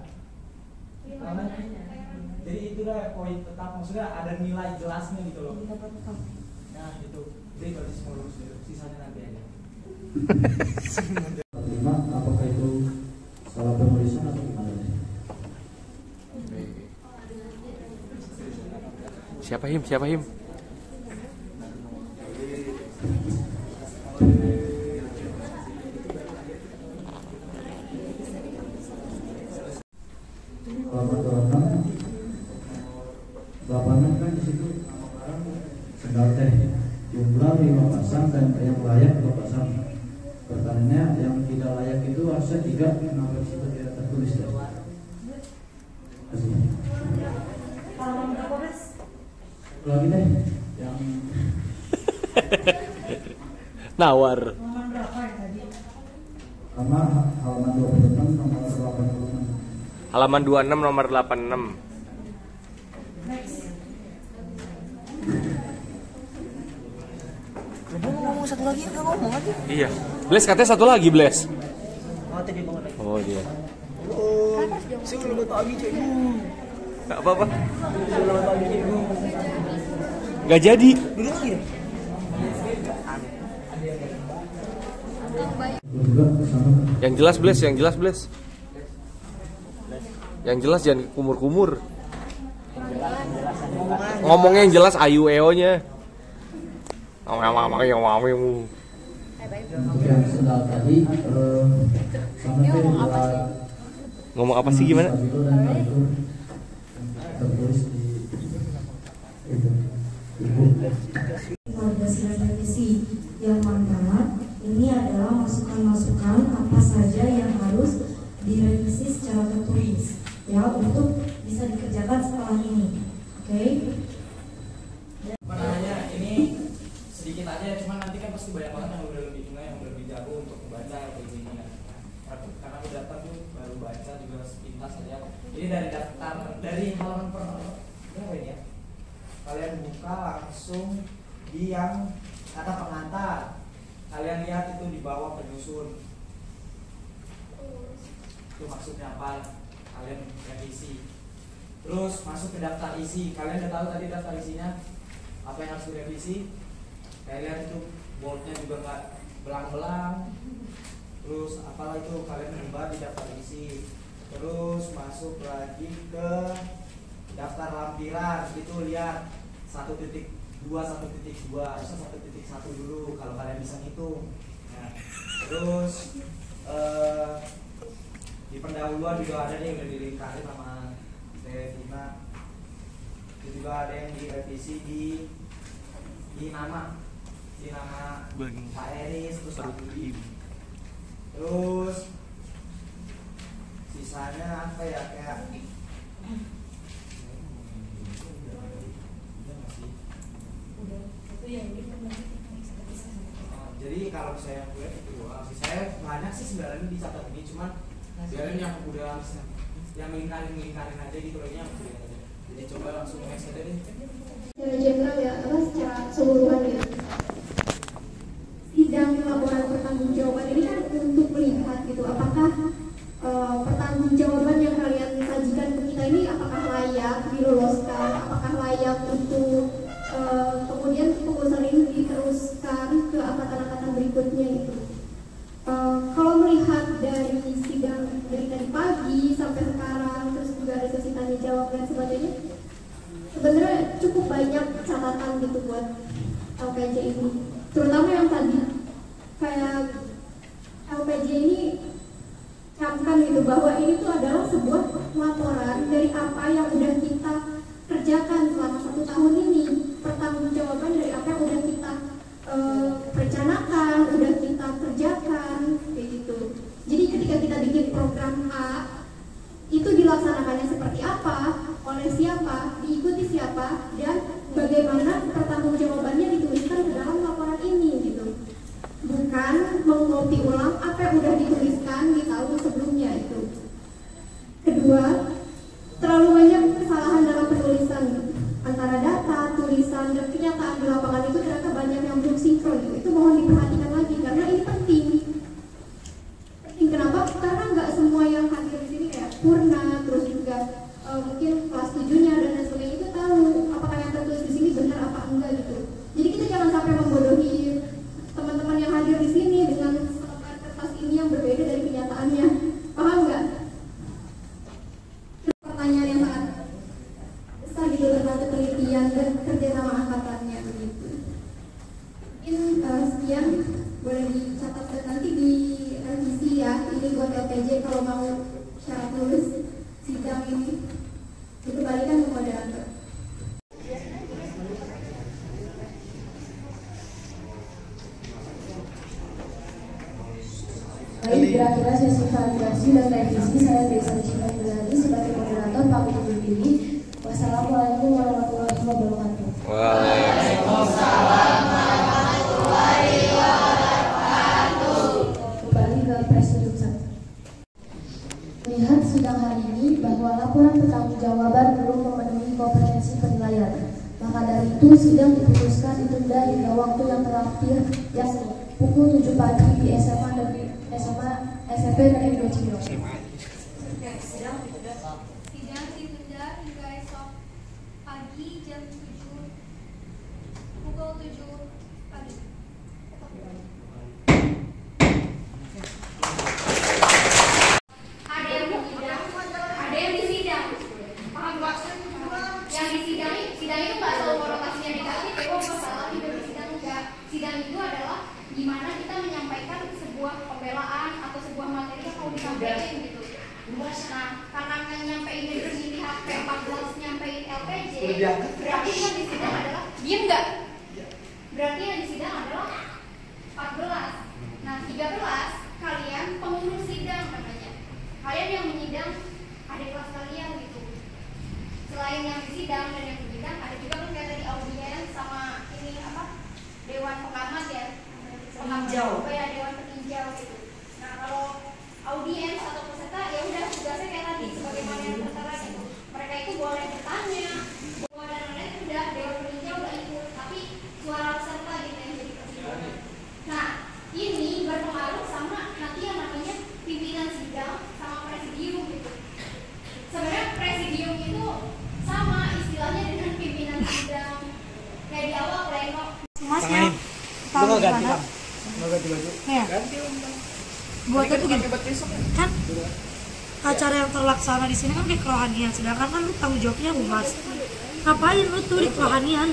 Karena, jadi itulah poin tetap, maksudnya ada nilai jelasnya gitu loh. Nah itu, jadi kalau semua lulus dulu, sisanya nanti aja. Apakah itu salah penulisan atau gimana? Siapa Him? Siapa Him? Lapangan kan di situ sendal teh jumlah 5 pasang dan yang layak 2 pasang. Pertanyaannya yang tidak layak itu harusnya 3, kenapa di situ tidak tertulis ya? Lagi deh yang nawar. Halaman berapa ya tadi? Karena halaman 26 nomor 86. Halaman 26 nomor 86. Udah ngomong satu lagi, udah ngomong aja. Iya. Bles katanya satu lagi, Bles. Oh, tadi banget. Oh, dia. Oh, saya udah tadi cikgu. Enggak apa-apa. Saya udah tadi cikgu. Enggak jadi. Duduk lagi deh. Yang jelas, Bles, yang jelas, Bles. Yang jelas jangan kumur-kumur. Ngomongnya yang jelas ayu eo-nya. Untuk yang sedang tadi sama saya ngomong apa sih gimana? tertulis di Warga sidang revisi yang mana ini adalah masukan-masukan apa saja yang harus direvisi secara tertulis ya untuk bisa dikerjakan setelah ini. Oke? Namanya ini sedikit aja, cuman nanti kan pasti banyak banget yang udah lebih jago untuk membaca atau ini kan. Karena aku datang tuh baru baca juga sepintas saja. Ini dari daftar dari halaman berapa ini ya? Kalian buka langsung di yang kata pengantar. Kalian lihat itu di bawah penyusun. Itu maksudnya apa? Kalian revisi. Terus masuk ke daftar isi. Kalian udah tahu tadi daftar isinya apa yang harus direvisi? Kayak lihat itu boldnya juga nggak belang-belang. Terus apalah itu kalian ubah di daftar isi. Terus masuk lagi ke daftar lampiran. Itu lihat 1.2, 1.2, harusnya 1.1 dulu kalau kalian bisa ngitung. Nah, terus di pendahuluan juga ada nih yang udah dilingkarin sama Devina. Itu juga ada yang direvisi di nama Pak Eris, terus lagi. Terus sisanya apa ya, kayak jadi kalau saya kuliah itu saya banyak sih sebenarnya dicatat ini, cuman biarin yang udah yang lingkarin aja gitu loh, yang aja. Jadi coba langsung next aja deh. Secara general ya, apa secara keseluruhan ya. Sidang laporan pertanggungjawaban ini kan untuk melihat gitu apakah pertanggungjawaban yang kalian sajikan ke kita ini apakah layak diloloskan, apakah layak untuk kemudian proposal ini diteruskan ke angkatan-angkatan berikutnya gitu. Kalau melihat dari sidang dari tadi pagi sampai sekarang, terus juga ada sesi tanya jawab dan sebagainya, sebenarnya cukup banyak catatan gitu buat LPJ ini, terutama yang tadi kayak LPJ ini camkan gitu bahwa ini tuh adalah sebuah laporan dari apa yang udah kita kerjakan selama 1 tahun ini, pertanggungjawaban dari apa yang udah kita rencanakan, udah kita kerjakan kayak gitu. Jadi ketika kita bikin program A itu dilaksanakannya seperti apa, oleh siapa, diikuti siapa, dan bagaimana pertanggungjawabannya dituliskan ke dalam laporan ini gitu. Bukan mengopi ulang apa yang udah dituliskan di tahun sebelumnya itu. Kedua, terlalu banyak kesalahan dalam penulisan antara data, tulisan, dan kenyataan di lapangan itu ternyata banyak yang belum sinkron gitu. Itu mohon diperhatikan lagi karena ini penting. Penting kenapa? Karena nggak semua yang hadir di sini kayak Purna, terus juga mungkin kelas 7-nya dan lain sebagainya itu tahu apakah yang tertulis di sini benar apa enggak gitu. Jadi kita jangan sampai membodohi teman-teman yang hadir di sini dengan selembar kertas ini yang berbeda dari kenyataannya. Paham nggak? Pertanyaan yang sangat besar gitu tentang penelitian dan kerja sama angkatannya begitu. Mungkin sekian boleh dicatat nanti di revisi ya. Ini buat LPJ kalau mau syarat lulus sidang ini dikembalikan ke moderator. Baik, kira-kira sesi validasi dan revisi saya Desa Cina Berani sebagai moderator pamit undur diri. Wassalamualaikum warahmatullahi wabarakatuh. Waalaikumsalam warahmatullahi wabarakatuh. Kembali ke presidium 1. Melihat sidang hari ini pertanggungjawaban belum memenuhi kompetensi penilaian. Maka dari itu sidang diputuskan ditunda hingga waktu yang terakhir, yakni pukul 7 pagi di SMP Negeri 2 Cibinong. Sidang ditunda hingga esok pagi jam 7 pukul 7 pagi. Ada yang disidang. Paham maksud? Yang disidang itu nggak selalu konotasinya negatif. Masalah hidup di sidang enggak. Sidang itu adalah gimana kita menyampaikan sebuah pembelaan atau sebuah materi yang mau disampaikan gitu. Nah, karena nyampein di HP 14 nyampein LPJ, berarti yang disidang adalah diem nggak? Berarti yang disidang adalah 14. Nah, 13 kalian pengurus sidang namanya. Kalian yang menyidang adik kelas kalian gitu. Selain yang disidang dan yang menyidang, ada juga kan kayak tadi audiens sama ini apa? Dewan pengamat ya. Peninjau. Ya, dewan peninjau gitu. Nah, kalau audiens atau peserta ya udah tugasnya kayak tadi sebagaimana yang tertera gitu. Mereka itu boleh bertanya, boleh dan lain udah dewan peninjau udah ikut, tapi suara peserta gitu yang jadi pertimbangan. Nah, ini berpengaruh sama nanti yang namanya pimpinan sidang sama presidium gitu. Sebenarnya presidium itu sama istilahnya dengan pimpinan sidang. Kayak di awal pleno. Masnya tahu gimana? Mau ganti baju? Ya. Buatnya tuh gini, kan acara yang terlaksana di sini kan kayak kerohanian, sedangkan kan lu tanggung jawabnya humas. Ngapain lu tuh di kerohanian?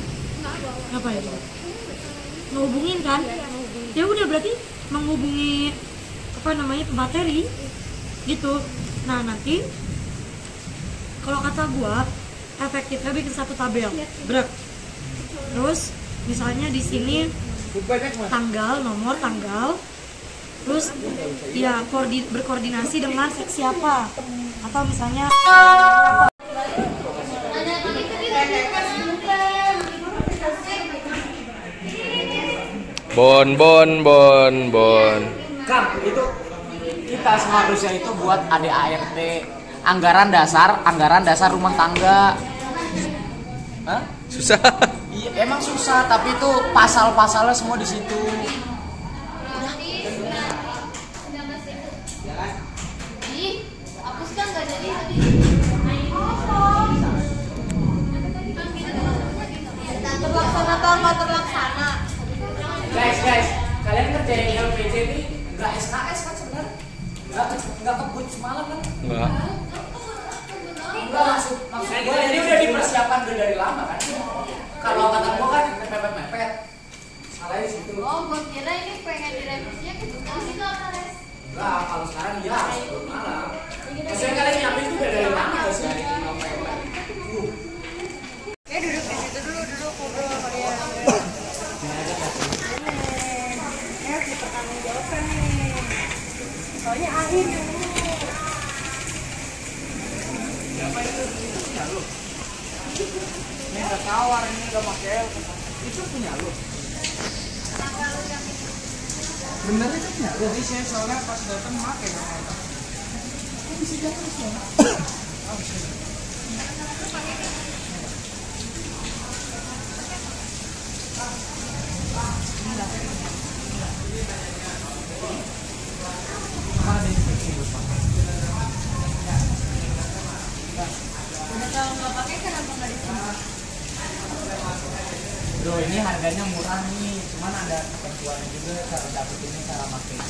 Ngapain? Ngehubungin kan? Ya udah berarti menghubungi apa namanya pemateri gitu. Nah nanti kalau kata gua efektifnya bikin satu tabel, brek. Terus misalnya di sini tanggal, nomor tanggal, terus ya berkoordinasi dengan seksi apa, atau misalnya Bon. Kang, itu kita seharusnya itu buat ADART, anggaran dasar rumah tangga. Hah? Susah. Iya, emang susah, tapi itu pasal-pasalnya semua di situ. Hapuskan nggak jadi tadi. Terlaksana atau nggak terlaksana? Guys, kalian kerjain LPJ ini nggak SKS kan sebenarnya? Nggak kebut semalam kan? Enggak. Enggak, maksud gue ini udah dipersiapkan dari lama kan? Kalau kata gue kan mepet. Salahnya di situ. Oh, gue kira ini pengen direvisinya gitu kan? Enggak, kalau sekarang iya sebelum malam. Maksudnya kalian nyiapin itu udah dari lama gak sih? Oke, duduk di situ dulu ngobrol sama dia. Ya, kita tanggung jawabkan nih. Soalnya akhir Siapa itu? Punya lu? Ini udah tawar, ini udah pakai. Itu punya lu? Bener itu punya lu? Jadi saya soalnya pas datang pakai kan. Bisa jatuh semua. Kalau nggak pakai kenapa nggak disimpan? Bro, ini harganya murah nih, cuman ada ketentuannya juga cara dapetinnya, cara makainya.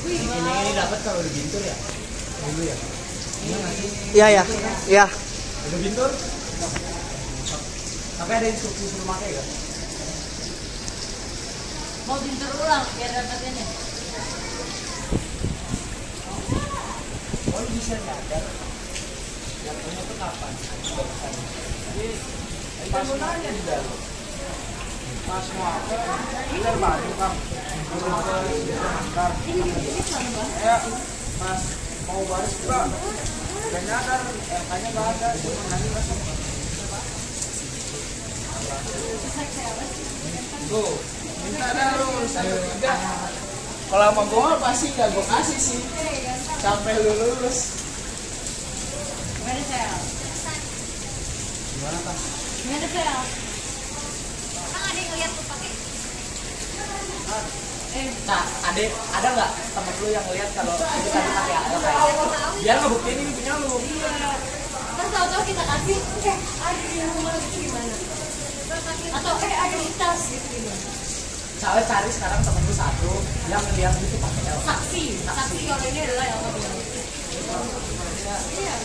Ini dapat kalau udah bintur ya? Dulu ya? Iya nggak sih? Iya. Udah bintur? Tapi ada instruksi suruh pakai nggak? Mau bintur ulang biar dapat ini. Oh bisa nyadar. Jatuhnya tuh kapan? Jadi pas nanya di dalam. Pas mau apa? Biar baju kan. Ya pas mau baris juga. Udah nyadar, kayaknya nggak ada. Cuma nanti masuk. Tuh, minta dah lu, saya juga. Kalau sama gue pasti gak gue kasih sih sampai lu lulus. Gimana Sel? Gimana Kak? Gimana Sel? Kan ada yang ngeliat tuh pakai. Nah, ada nggak temen lu yang lihat kalau itu tadi pakai AL? Biar ngebuktiin ini punya lu. Terus tahu-tahu kita kasih, ada di rumah gitu gimana? Atau ada di tas gitu gimana? Soalnya cari sekarang temen lu satu yang ngeliat itu pakai AL. Saksi kalau ini adalah yang Iya.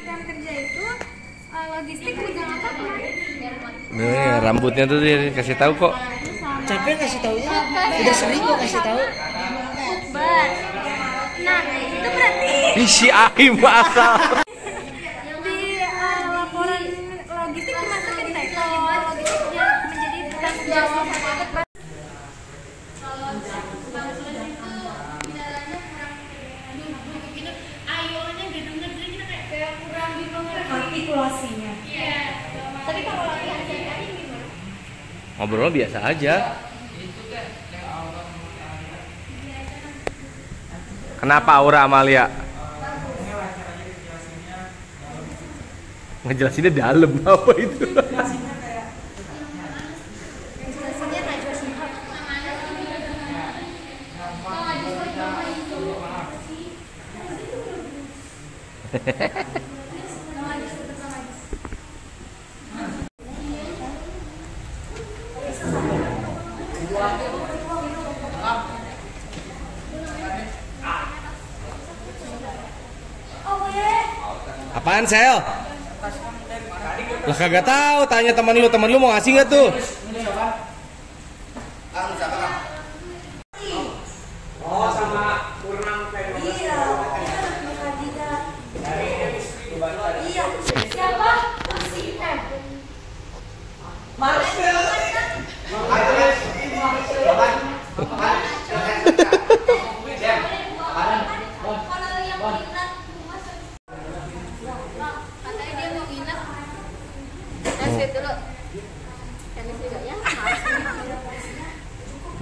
Yang kerja itu logistik bidang apa kemarin? Nih, rambutnya tuh dia kasih tahu kok. Capek kasih tahu. Udah sering kok kasih tahu. Bukber. Nah, itu berarti Si Ahim asal. di laporan logistik dimasukin teh kalau logistiknya menjadi tugas jasa satu. Artikulasinya. Iya. Tapi kalau latihan sehari-hari gimana? Ngobrol biasa aja. Kenapa Aura Amalia? Ngejelasinnya dalam apa itu? Jelasinnya Najwa Shihab. Apaan Sel? Lah kagak tahu, tanya teman lu mau ngasih nggak tuh? Oh sama kurang kayak Iya. Iya. Siapa? Si M. Marcel. Katanya dia mau nginep. Sweet dulu. Chemistry gak ya?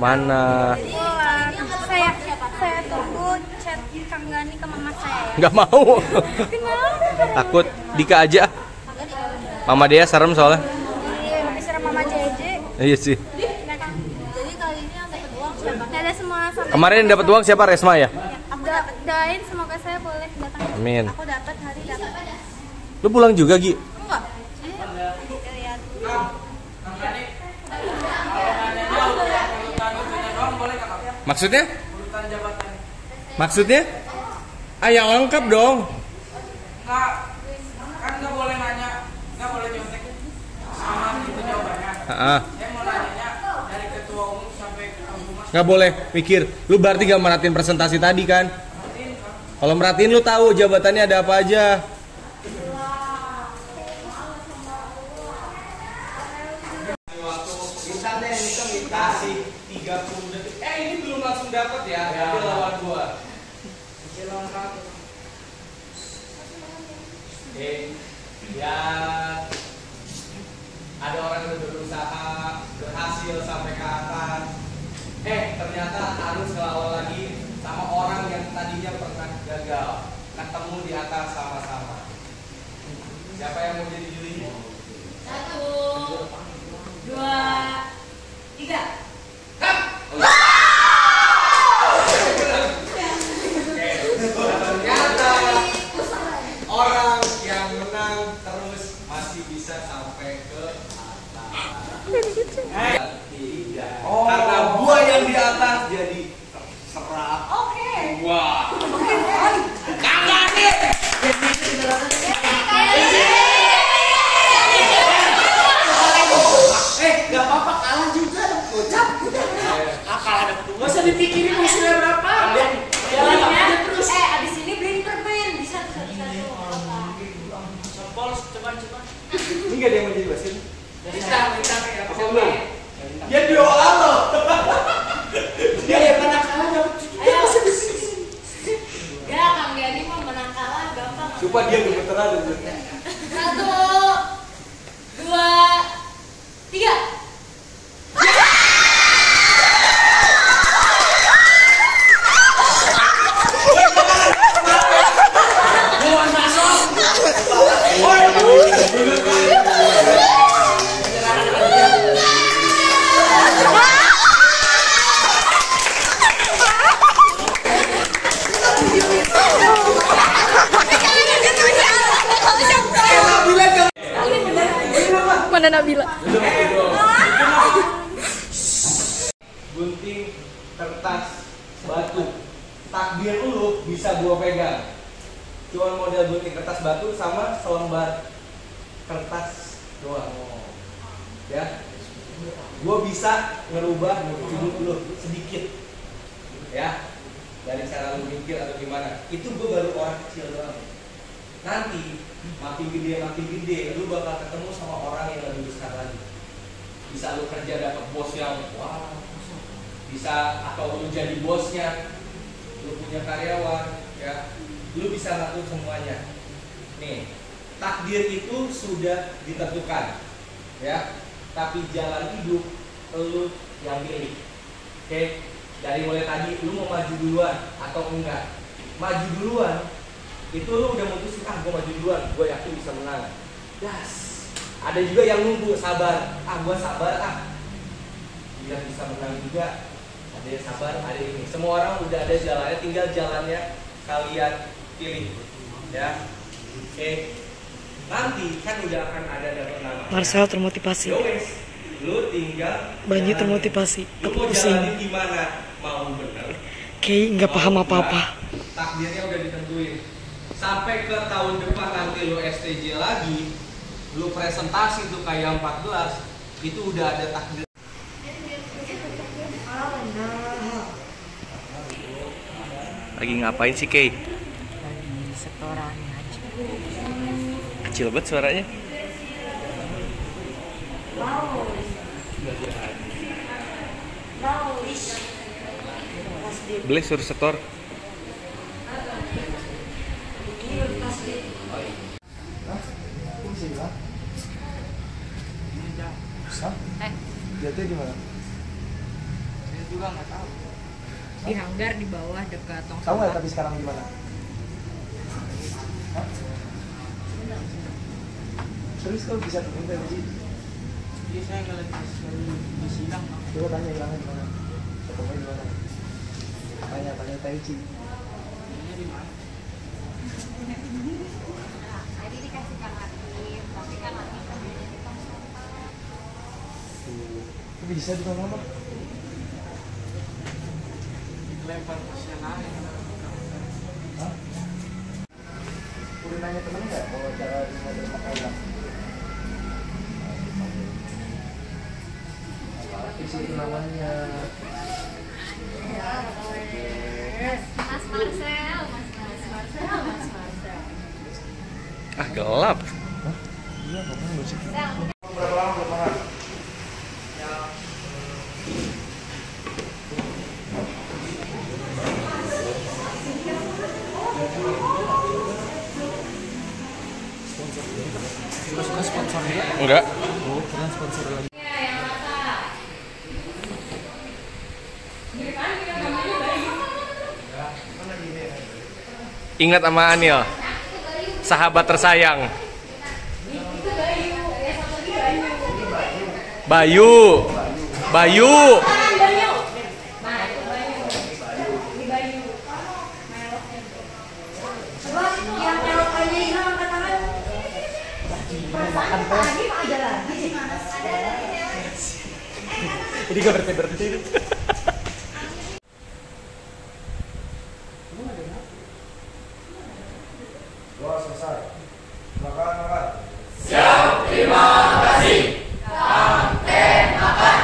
Mana? Saya tunggu chat Kang Gani ke mama saya. Nggak mau. Takut Dika aja. Mama dia serem soalnya. Iya, disuruh mama JJ. Iya sih. Jadi kali ini yang dapat uang siapa? Ada semua sampai Kemarin yang dapat uang siapa? Resma ya? doain semoga saya boleh datang. Amin. Aku dapat hari dapat. Lu pulang juga Gi? Enggak. Lihat. Maksudnya? Maksudnya? Ah yang lengkap dong. Enggak, kan nggak boleh nanya, nggak boleh nyontek sama itu jawabannya. Saya mau nanya dari ketua umum sampai ke humas. Nggak boleh mikir. Lu berarti gak merhatiin presentasi tadi kan? Kalau merhatiin lu tahu jabatannya ada apa aja. Kasih 30 detik. Ini belum langsung dapat ya. Dia lawan gua. Ya ada orang yang berusaha berhasil sampai ke atas. Ternyata harus ngelawan lagi sama orang yang tadinya pernah gagal. Ketemu di atas sama-sama. Siapa yang mau jadi juri? 1, 2, 3. Ternyata orang yang menang terus masih bisa sampai ke atas. Karena gua yang di atas jadi terserah. Wah. Kagak nih. Gak apa-apa kalah juga dong, kocak. Kalah ada kedua, usah dipikirin hasilnya berapa. Jalan aja terus. Abis ini beliin permen bisa satu-satu. Softball, coba. Ini gak ada yang mau jadi wasit? Bisa ya. Apa belum? Dia diolah loh. Dia yang menang kalah dapat cuti. Ya, Kang Gani mau menang kalah gampang. Supaya dia gemeteran dulu. 1, 2, 3. gunting kertas batu. Takbir lu bisa gua pegang. Cuma model gunting kertas batu sama selembar kertas doang. Ya. Gua bisa ngerubah hidup lu sedikit. Ya. Dari cara lu mikir atau gimana. Itu gua baru orang kecil doang. Nanti makin gede lu bakal ketemu sama orang yang lebih besar lagi. Bisa lu kerja dapat bos yang wah, bisa atau lu jadi bosnya, lu punya karyawan, ya, lu bisa ngatur semuanya. Nih, takdir itu sudah ditentukan, ya, tapi jalan hidup lu yang pilih. Oke, dari mulai tadi lu mau maju duluan atau enggak? Maju duluan itu lu udah mutusin, gue maju duluan, gue yakin bisa menang. Yes. Ada juga yang nunggu, sabar, gue sabar, biar bisa menang juga. Ada yang sabar, ada ini. Semua orang udah ada jalannya, tinggal jalannya kalian pilih, ya. Oke. Nanti kan udah akan ada dapat nama. Marcel termotivasi. Yowes, lu tinggal. Banyak termotivasi. Lu mau jalanin gimana? Mau bener? Kayak nggak paham apa-apa. Takdirnya udah ditentuin. Sampai ke tahun depan nanti lu STJ lagi, lu presentasi tuh kayak 14, itu udah ada takdir. Lagi ngapain sih, Kay? Lagi setoran aja. Kecil banget suaranya. Beli suruh setor. Jatuh di mana? Saya juga nggak tahu. Di hanggar di bawah dekat tong sampah. Tahu nggak tapi sekarang di mana? Terus kau bisa minta di sini? Jadi saya ngeliat di silang. Coba tanya hilangnya di mana? Ketemu di mana? Tanya Taichi. Ini di mana? Tadi dikasihkan aktif, tapi kan aktif di tong sampah. Kok bisa di mana? Lempar ke sana. Hah? Udah nanya temen nggak kalau cara model makanan? Isi itu namanya. Mas Marcel. Ah, gelap. Hah? Iya, pokoknya nggak sih. Berapa lama belum makan? Terus sponsor juga? Enggak. Oh, keren sponsor lagi. Ingat sama Anil, sahabat tersayang. Bayu. Jadi gak berhenti. Wah, selesai. Makan. Siap, terima kasih. Sampai makan.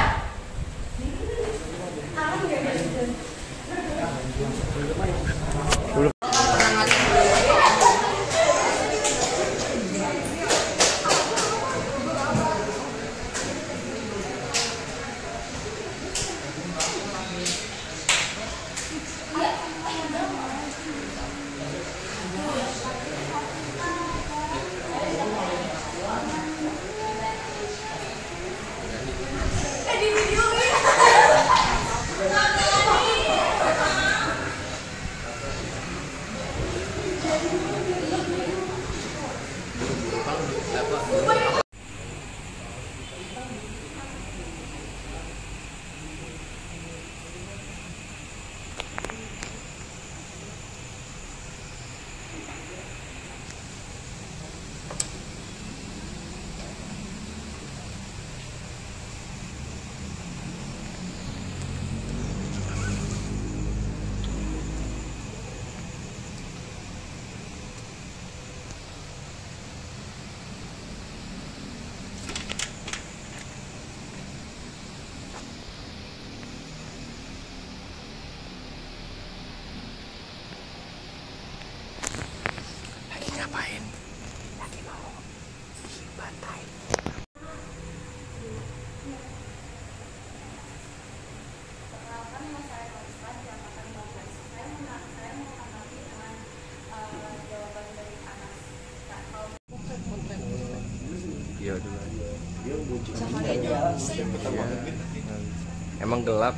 Emang gelap.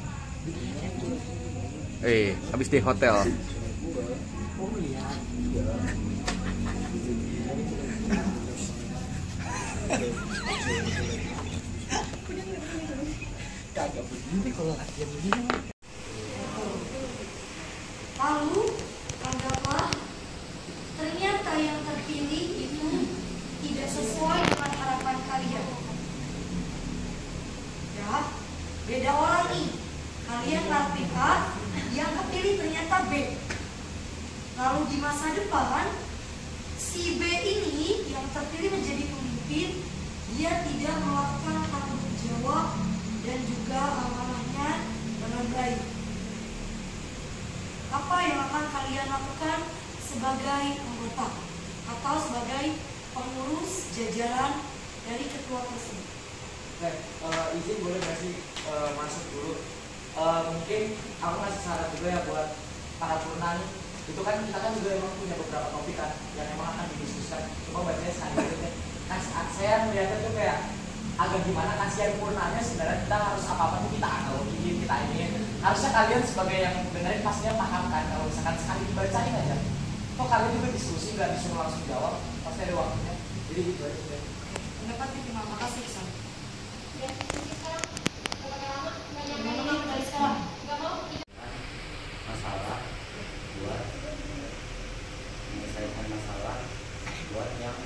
Habis di hotel. Kagak begini kalau latihan begini. Lalu, anggaplah ternyata yang terpilih itu tidak sesuai dengan harapan kalian. Ya, beda orang nih. Kalian latih A, yang kepilih ternyata B. Lalu di masa depan, si B ini yang terpilih menjadi pemimpin, dia tidak melakukan tanggung jawab dan juga amanahnya dengan baik. Apa yang akan kalian lakukan sebagai anggota atau sebagai pengurus jajaran dari ketua tersebut? Izin boleh nggak sih masuk dulu? Mungkin aku ngasih saran juga ya buat para purna nih. Itu kan kita kan juga emang punya beberapa topik kan yang emang akan didiskusikan. Cuma bacanya selanjutnya. Saya melihatnya tuh kayak agak gimana, kasihan purnanya sebenarnya kita harus apa-apa tuh kita analogiin, kita ini. Harusnya kalian sebagai yang dengerin pastinya paham kan, kalau misalkan sekali dibacain aja. Kok kalian juga diskusi, nggak disuruh langsung jawab, pasti ada waktunya. Jadi gitu aja. Pendapat diterima, makasih Sam. Masalah buat menyelesaikan masalah buat yang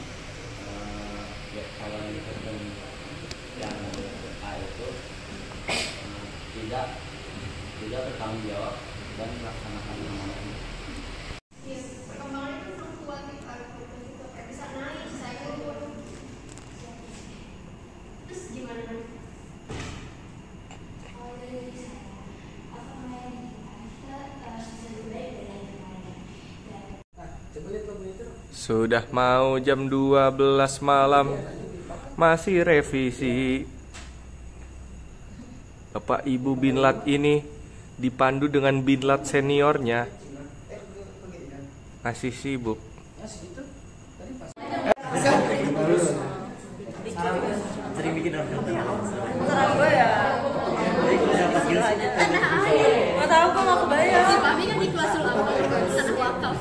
kalau yang A itu tidak bertanggung jawab dan melaksanakan amanatnya. Perkembangan itu fluktuatif kayak bisa naik, bisa turun. Terus gimana nanti? Sudah mau jam 12 malam, masih revisi. Bapak Ibu Binlat ini dipandu dengan Binlat seniornya, masih sibuk. Sering bikin Saran gue ya nggak tahu, kok nggak kebayang. Si Pami kan di kelas ulama tanah wakaf.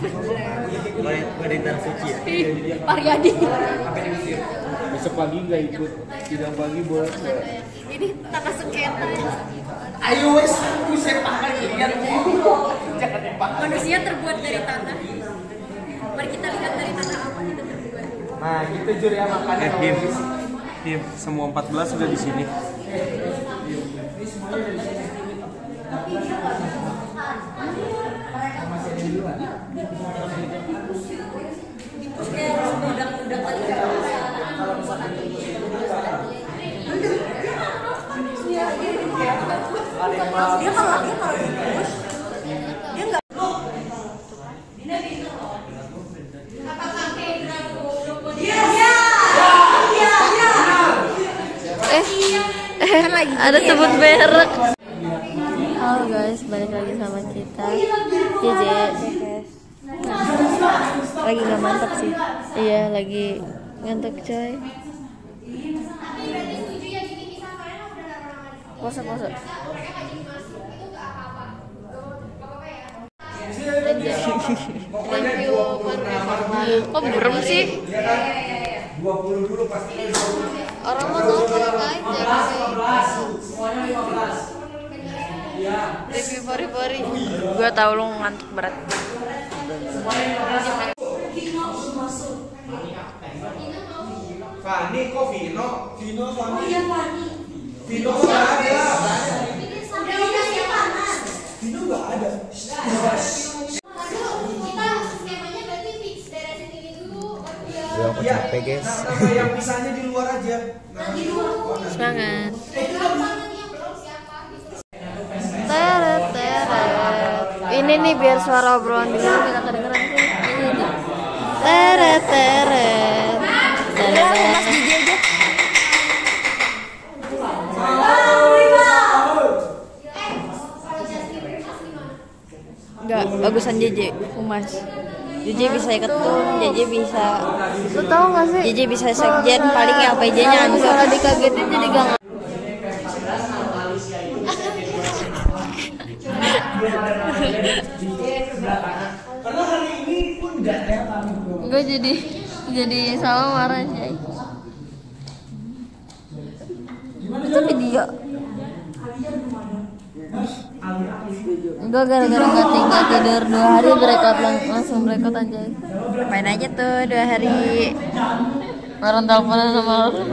Gue di Tanah Suci ya. Paryadi. Besok pagi nggak ikut sidang pagi boleh nggak? Ini tanah sengketa. Ayo wes, bisa pakai lihat jangan dipakai. Manusia terbuat dari tanah. Mari kita lihat dari tanah apa kita terbuat. Nah, gitu Jur ya makanya. Tim, semua 14 sudah di sini. Terus kayak budak-budak tadi kalau misalkan dia kalau dia nggak ada sebut merek. Halo guys, balik lagi sama kita. JJ lagi nggak mantap sih. Iya, lagi ngantuk coy. Pose. Kok burem sih? 20 dulu pasti. Orang mau nonton aja. Review pori-pori. Gua tahu lu ngantuk berat. Fani kok Vino? Oh iya Fani. Vino nggak ada. Vino nggak ada. Ya, aku capek guys. Nama yang pisahnya di luar aja. Semangat. Teret. Ini nih biar suara obrolan di sini kita kedengeran sih. Ini nih. Teret. Enggak, bagusan JJ, humas. JJ bisa ketum, JJ bisa. Lu tau gak sih? JJ bisa sekjen, paling ya PJ-nya hancur. Kalau dikagetin jadi gak. Karena hari ini pun nggak ada kami. Gue jadi sama marah Jay. Itu video. Gue gara-gara nggak tidur 2 hari berekod langsung berekod aja. Main aja tuh 2 hari. Orang teleponan sama lo.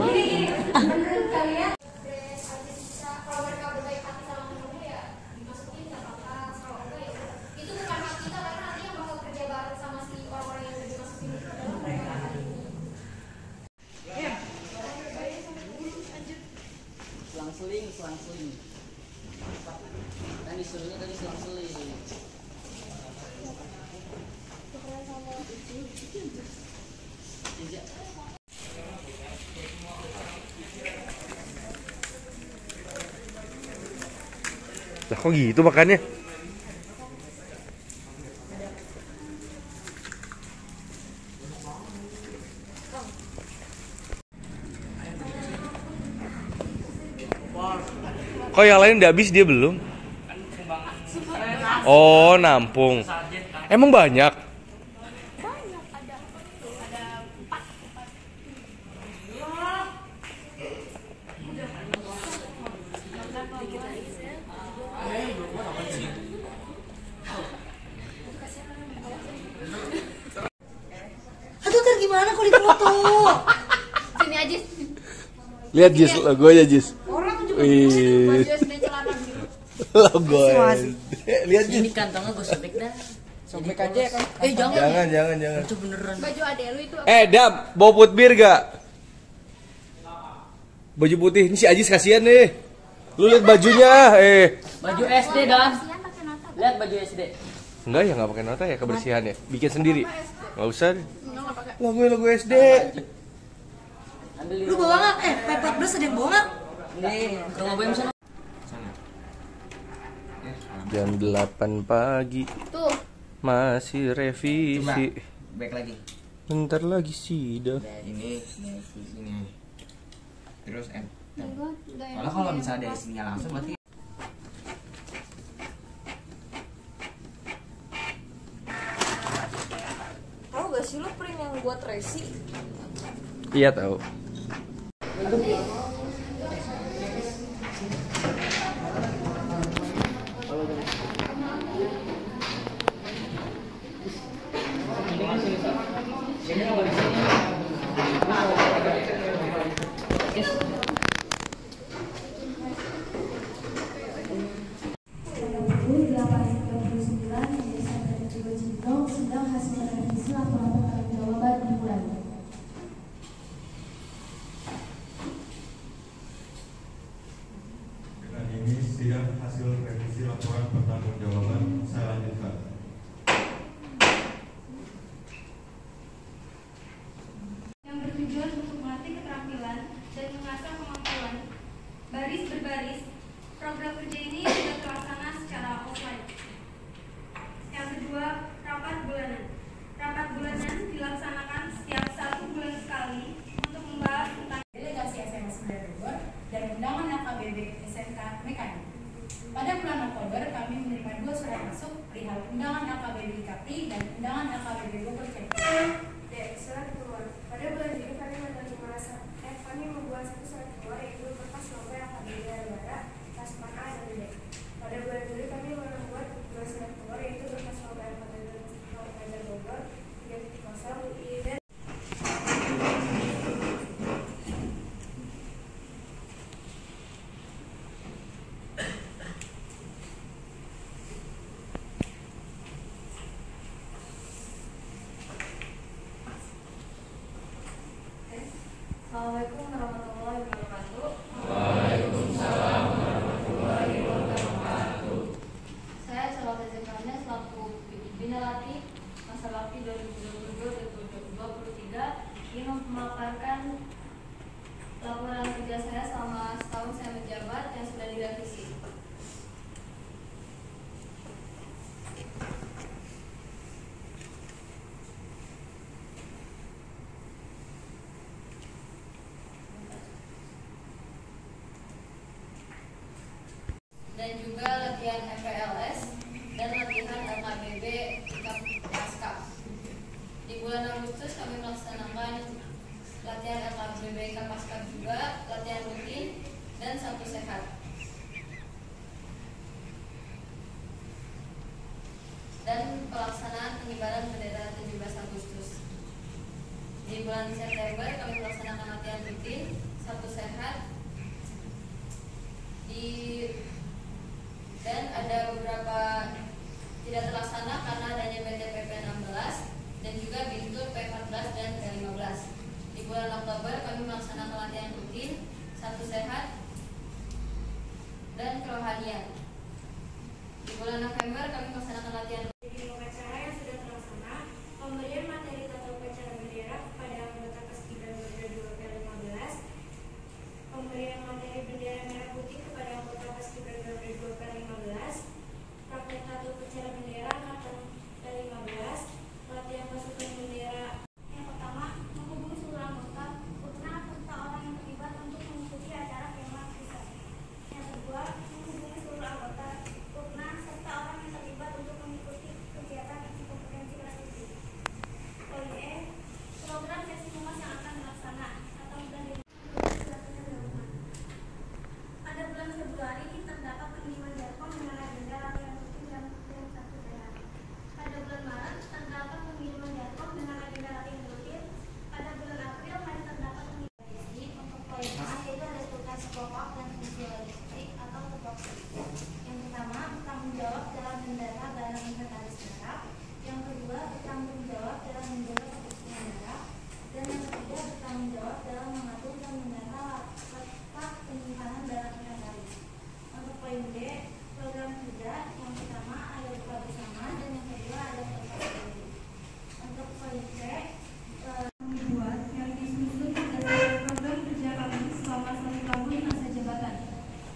Selang-seling. Kan disuruhnya tadi selang-seling. Lah kok gitu makannya? Kok yang lain udah habis dia belum? Oh, nampung. Emang banyak? Aduh, ntar gimana kalau difoto? Sini aja. Lihat Jis, logonya Jis. Wih. Logo. Lihat Jis. Ini kantongnya gue sobek dah. Sobek aja ya kan? Jangan. Itu beneran. Baju adek lu itu. Dam, bawa put bir gak? Baju putih, ini si Ajis kasihan nih. Lu lihat bajunya, Baju SD dah. Lihat baju SD. Enggak ya, nggak pakai nota ya kebersihannya. Bikin sendiri. Nggak usah deh. Logo SD. Lu bawa nggak? P14 ada yang bawa nggak? Nih, kalau gue misalnya. Jam 8 pagi. Tuh. Masih revisi. Baik lagi. Bentar lagi sidang. Ini. Terus M. Kalau misalnya dari sininya langsung berarti Tahu gak sih lu print yang buat resi? Iya tahu. Sedang hasil revisi laporan pertanggungjawaban dimulai. Dengan ini sidang hasil revisi laporan pertanggungjawaban saya lanjutkan. Yang bertujuan untuk melatih keterampilan dan mengasah kemampuan baris berbaris. Program kerja ini sudah terlaksana secara offline. Yang kedua, rapat bulanan. Rapat bulanan dilaksanakan setiap 1 bulan sekali untuk membahas tentang delegasi SMA 9 Bogor dan undangan LKBB SMK Mekanik. Pada bulan Oktober kami menerima 2 surat masuk perihal undangan LKBB Kapri dan undangan LKBB Bogor CP. Surat keluar. Pada bulan Juni kami membuat 1 surat keluar yaitu berkas logo LKBB Negara Tasman A dan B. Pada bulan Juli kami membuat 2 surat keluar yaitu berkas logo LKBB Bogor 3.0 UI dan Assalamualaikum warahmatullahi wabarakatuh. Waalaikumsalam warahmatullahi wabarakatuh. Saya Salwa Zekarnya selaku Binalati masa bakti 2022-2023 ingin memaparkan laporan kerja saya selama setahun saya menjabat yang sudah direvisi. Dan juga latihan MPLS bulan Agustus kami melaksanakan latihan LKBB Kapaskap juga, latihan rutin, dan Sabtu sehat. Dan pelaksanaan pengibaran bendera 17 Agustus. Di bulan September kami melaksanakan latihan rutin, Sabtu sehat, dan ada beberapa tidak terlaksana karena adanya BTPP 16 dan juga Bintur P14 dan P15. Di bulan Oktober kami melaksanakan latihan rutin, Sabtu sehat, dan kerohanian. Di bulan November kami melaksanakan latihan upacara yang sudah terlaksana, pemberian materi tata upacara bendera kepada anggota Paskibra Garuda 2 P15, pemberian materi bendera merah putih kepada anggota Paskibra Garuda 2 P15, praktek tata upacara bendera angkatan P15, latihan pasukan bendera. Yang pertama, menghubungi seluruh anggota, purna serta orang yang terlibat untuk mengikuti acara kemah pusat. Yang kedua, menghubungi seluruh anggota, purna serta orang yang terlibat untuk mengikuti kegiatan isi kompetensi praktisi. Poin E, program sesi humas yang akan dilaksana atau sudah pada bulan Februari terdapat pengiriman Jarkom dengan agenda latihan rutin dan Sabtu sehat. Pada bulan Maret terdapat pengiriman Jarkom dengan agenda latihan rutin. Pada bulan April masih terdapat pengiriman untuk poin A, yaitu ada tugas pokok dan fungsi logistik atau tupoksi. Yang pertama, bertanggung jawab dalam mendata barang inventaris barang. Yang kedua, bertanggung jawab dalam menjaga kebersihan barang. Dan yang ketiga, bertanggung jawab dalam mengatur dan mendata letak penyimpanan barang inventaris. Untuk poin B, program kerja yang pertama ada buka bersama dan yang kedua ada fotokopi. Untuk poin C, dibuat yang disusun berdasarkan program kerja kami selama 1 tahun masa jabatan.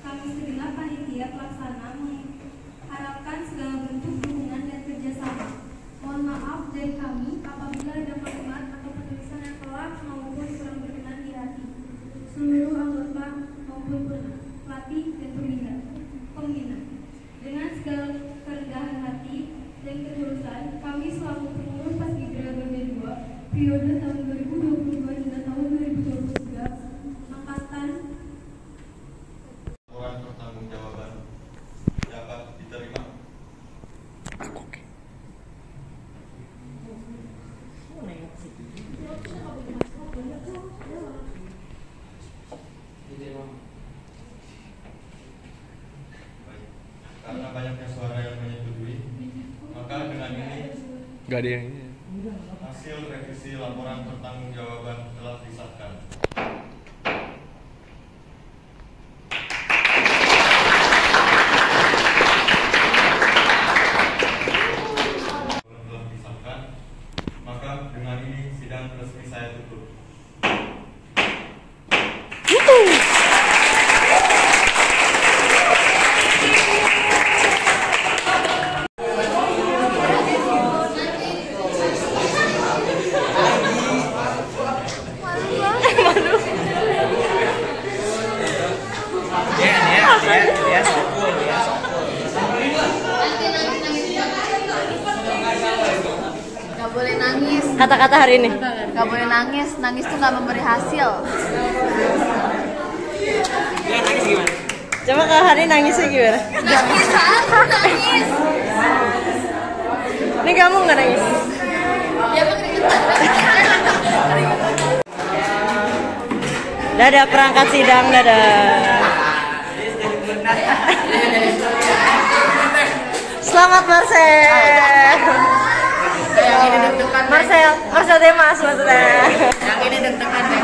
Kami segenap panitia pelaksana mengharapkan segala bentuk dukungan dan kerjasama. Mohon maaf dari kami apabila ada kalimat atau penulisan yang telah maupun kurang berkenan di hati seluruh anggota maupun pelatih dan pembina. Dengan segala kerendahan hati dan ketulusan, kami selaku pengurus Paskibra Garuda 2 periode tahun 2022 hingga tahun 2023 angkatan laporan pertanggungjawaban dapat diterima. Karena banyaknya suara yang menyetujui, maka dengan ini Gak ada yang ini. hasil revisi laporan pertanggungjawaban telah disahkan. Telah disahkan, maka dengan ini sidang resmi saya tutup. Gak boleh nangis. Kata-kata hari ini. Gak boleh nangis. Nangis tuh gak memberi hasil. Nangis gimana? Coba kalau hari ini nangisnya gimana? Nangis, nangis. Ini kamu nggak nangis? Ya keringetan. Dadah perangkat sidang, dadah. Selamat Marcel. Yang ini deg-degan. Marcel Demas maksudnya. Yang ini deg-degan deh.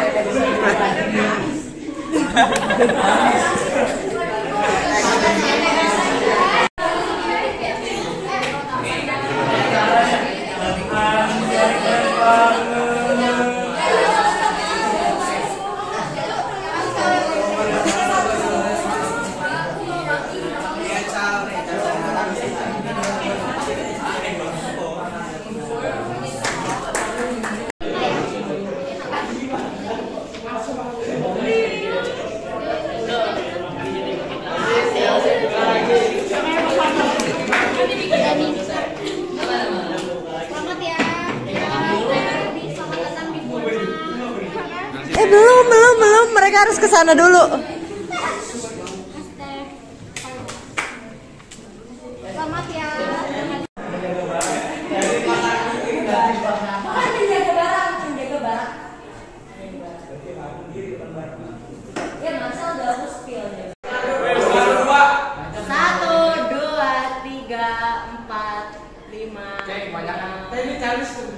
harus ke sana dulu. Selamat ya. Ya masa udah aku spill ya. 1, 2, 3, 4, 5, 6. Ini calis tuh.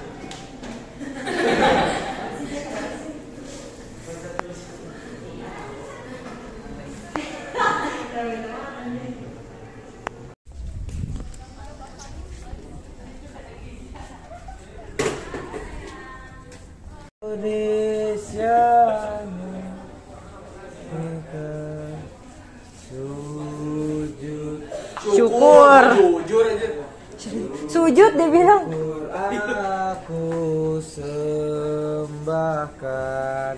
Indonesia sujud Syukur. Jujur aja. Sujud dia bilang. aku sembahkan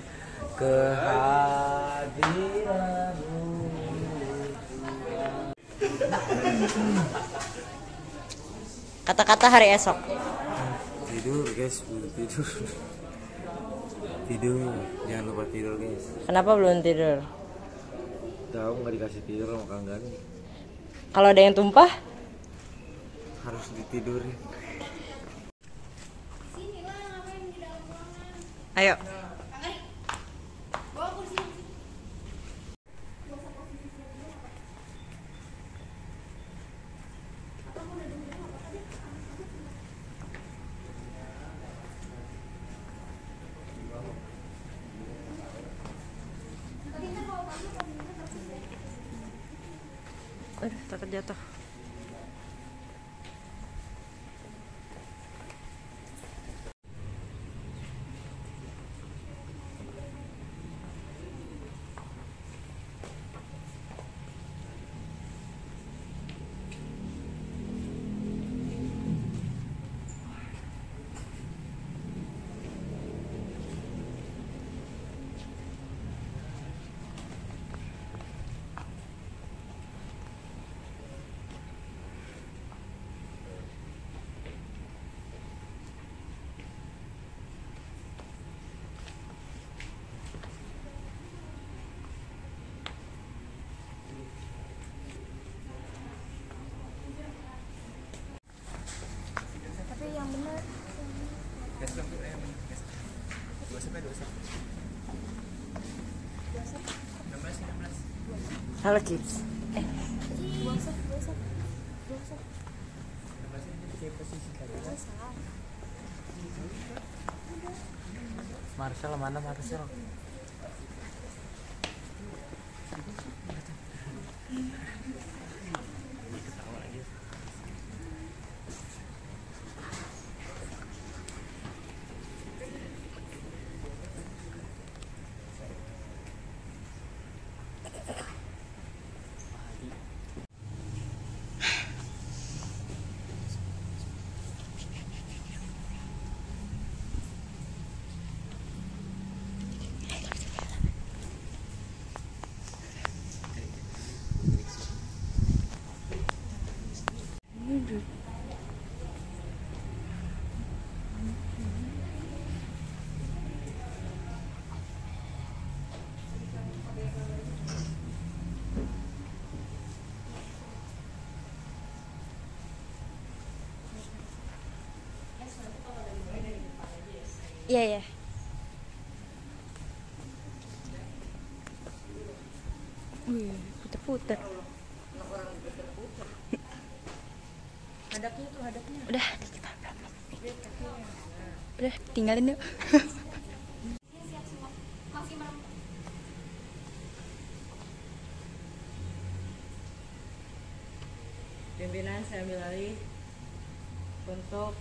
kehadiranmu. Kata-kata hari esok. Tidur guys, tidur. Tidur, jangan lupa tidur guys. Kenapa belum tidur? Tahu nggak dikasih tidur sama Kang Gani? Kalau ada yang tumpah? Harus ditidurin. Ayo. Aduh, takut jatuh. Halo kids. Marcel mana Marcel? Iya ya. Wih, puter-puter. Hadapnya tuh, hadapnya. Udah, udah tinggalin yuk. Pimpinan saya ambil alih untuk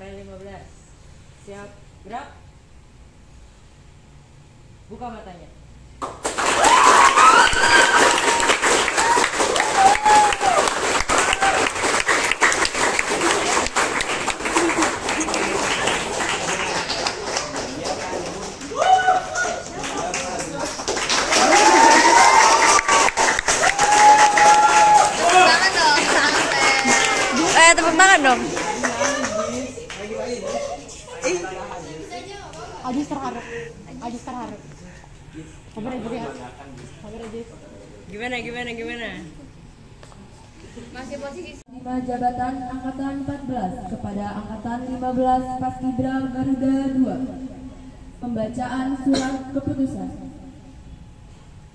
P15. Siap, gerak. Buka matanya. Tepuk tangan dong. Ajis terharu. Ajis terharu. Gimana? Masih posisi 5 jabatan Angkatan 14 kepada Angkatan 15 Paskibra Garuda 2. Pembacaan surat keputusan.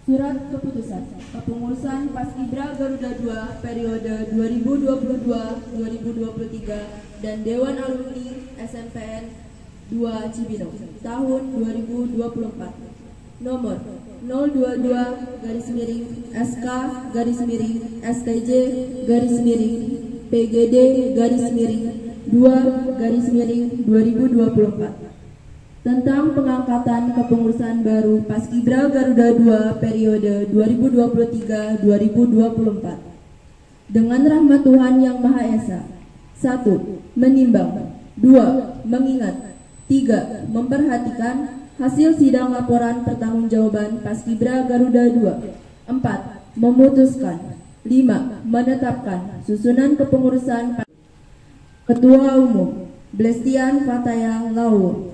Surat keputusan kepengurusan Paskibra Garuda 2 periode 2022-2023 dan Dewan Alumni SNPN 2 Cibinong tahun 2024. Nomor 022-PGD-2-2024 tentang pengangkatan kepengurusan baru Paskibra Garuda 2 periode 2023-2024 dengan rahmat Tuhan Yang Maha Esa. 1. Menimbang. 2. Mengingat. 3. Memperhatikan hasil sidang laporan pertanggungjawaban Paskibra Garuda 2. 4. Memutuskan. 5. Menetapkan susunan kepengurusan Ketua Umum Blestian Fataya Lawo.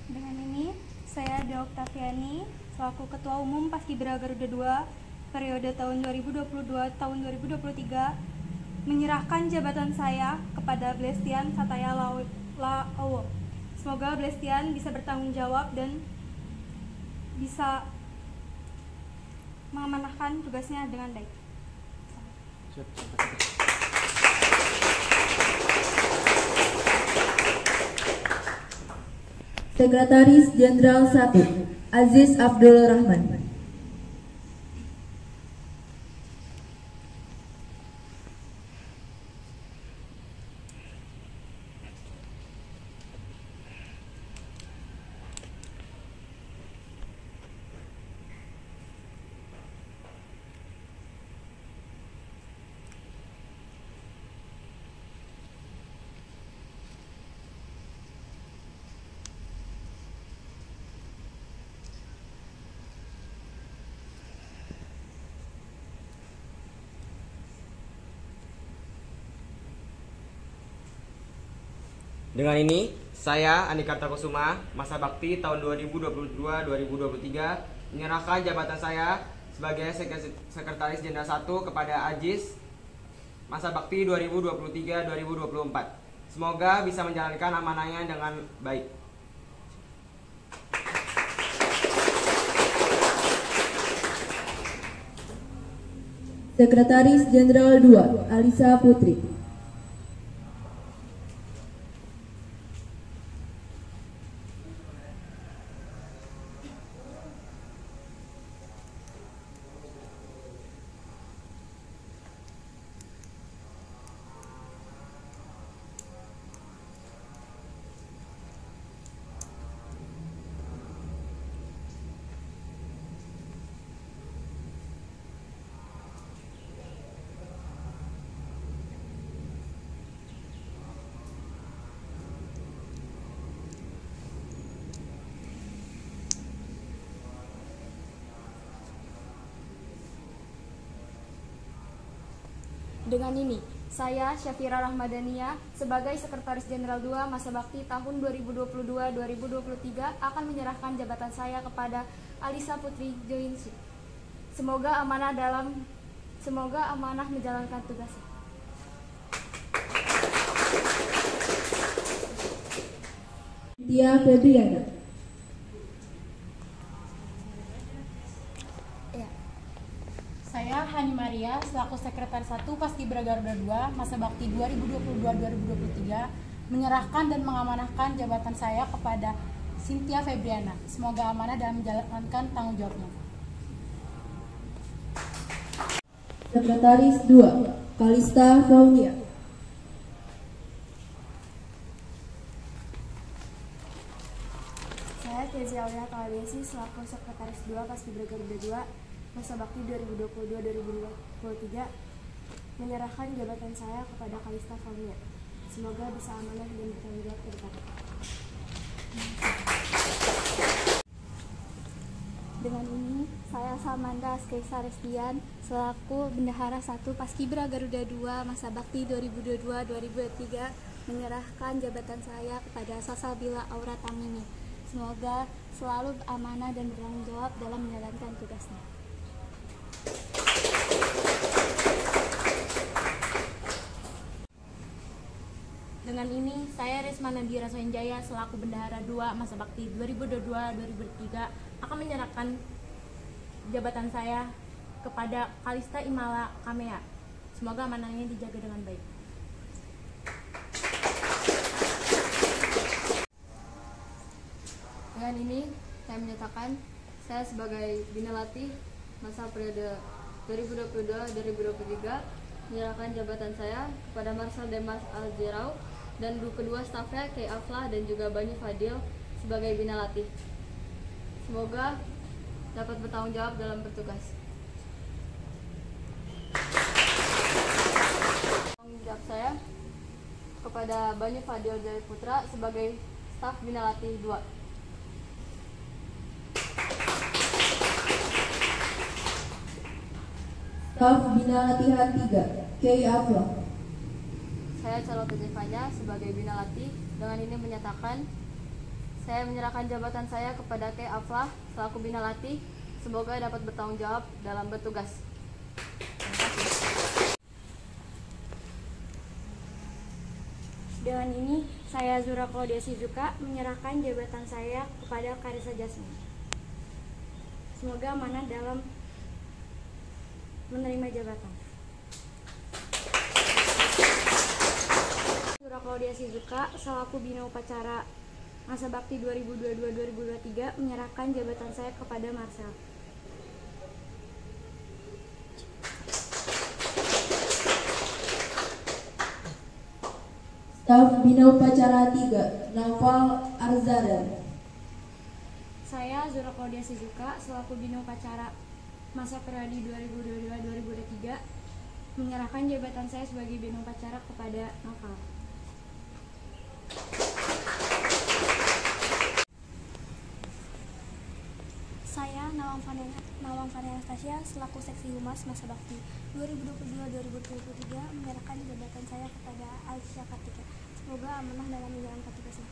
Dengan ini, saya Dea Oktaviani, selaku Ketua Umum Paskibra Garuda 2 periode tahun 2022 tahun 2023, menyerahkan jabatan saya kepada Blestian Fataya Lawo. Semoga Blestian bisa bertanggung jawab dan bisa mengamanahkan tugasnya dengan baik. Sekretaris Jenderal 1 Aziz Abdul Rahman. Dengan ini, saya Andika Kusuma, masa bakti tahun 2022-2023, menyerahkan jabatan saya sebagai Sekretaris Jenderal 1 kepada Aziz, masa bakti 2023-2024. Semoga bisa menjalankan amanahnya dengan baik. Sekretaris Jenderal 2 Alisa Putri. Dengan ini, saya Syafira Rahmadania sebagai Sekretaris Jenderal 2 masa bakti tahun 2022-2023 akan menyerahkan jabatan saya kepada Alisa Putri Joinsi. Semoga amanah menjalankan tugasnya. Tia Febriana. Maria selaku Sekretaris 1 Paskibra Garuda 2 masa bakti 2022-2023 menyerahkan dan mengamanahkan jabatan saya kepada Cynthia Febriana. Semoga amanah dalam menjalankan tanggung jawabnya. Sekretaris 2 Kalista Faunia. Saya Kezia Aulia Kalabesi selaku Sekretaris 2 Paskibra Garuda 2 masa bakti 2022-2023 menyerahkan jabatan saya kepada Kalista Faunia. Semoga bisa amanah dan bertanggung jawab ke depan. Dengan ini, saya Salmanda Askeisa Restian selaku Bendahara 1 Paskibra Garuda 2 masa bakti 2022-2023 menyerahkan jabatan saya kepada Salsabila Aura Tamimi. Semoga selalu amanah dan bertanggung jawab dalam menjalankan tugasnya. Dengan ini, saya Risma Nadira Soenjaya selaku Bendahara 2 masa bakti 2022-2023 akan menyerahkan jabatan saya kepada Kalista Imala Kamea. Semoga amanahnya dijaga dengan baik. Dengan ini, saya menyatakan saya sebagai Binalati masa periode 2022-2023 menyerahkan jabatan saya kepada Marcel Demas Aljerau dan kedua stafnya Kay Aflah dan juga Banyu Fadil sebagai Binalati. Semoga dapat bertanggung jawab dalam bertugas. Tanggung jawab saya kepada Banyu Fadil Jaya Putra sebagai staf Binalati 2. Staf Bina Latihan 3 Kay Aflah. Saya Charlotte Jevanya sebagai Binalati. Dengan ini menyatakan saya menyerahkan jabatan saya kepada Kay Aflah selaku Binalati. Semoga dapat bertanggung jawab dalam bertugas. Dengan ini, saya Zura Claudia Sizuka menyerahkan jabatan saya kepada Karissa Jasmine. Semoga amanah dalam menerima jabatan. Zura Claudia Sizuka selaku Bina Upacara masa bakti 2022-2023 menyerahkan jabatan saya kepada Marcel. Staf Bina Upacara 3 Naufal Arzada. Saya Zura Claudia Sizuka selaku Bina Upacara masa periode 2022-2023 menyerahkan jabatan saya sebagai Bina Upacara kepada Naufal. Saya Nawang Fani Anastasia selaku Seksi Humas masa bakti 2022-2023 menyerahkan jabatan saya kepada Alicia Kartika. Semoga amanah dalam menjalankan tugasnya.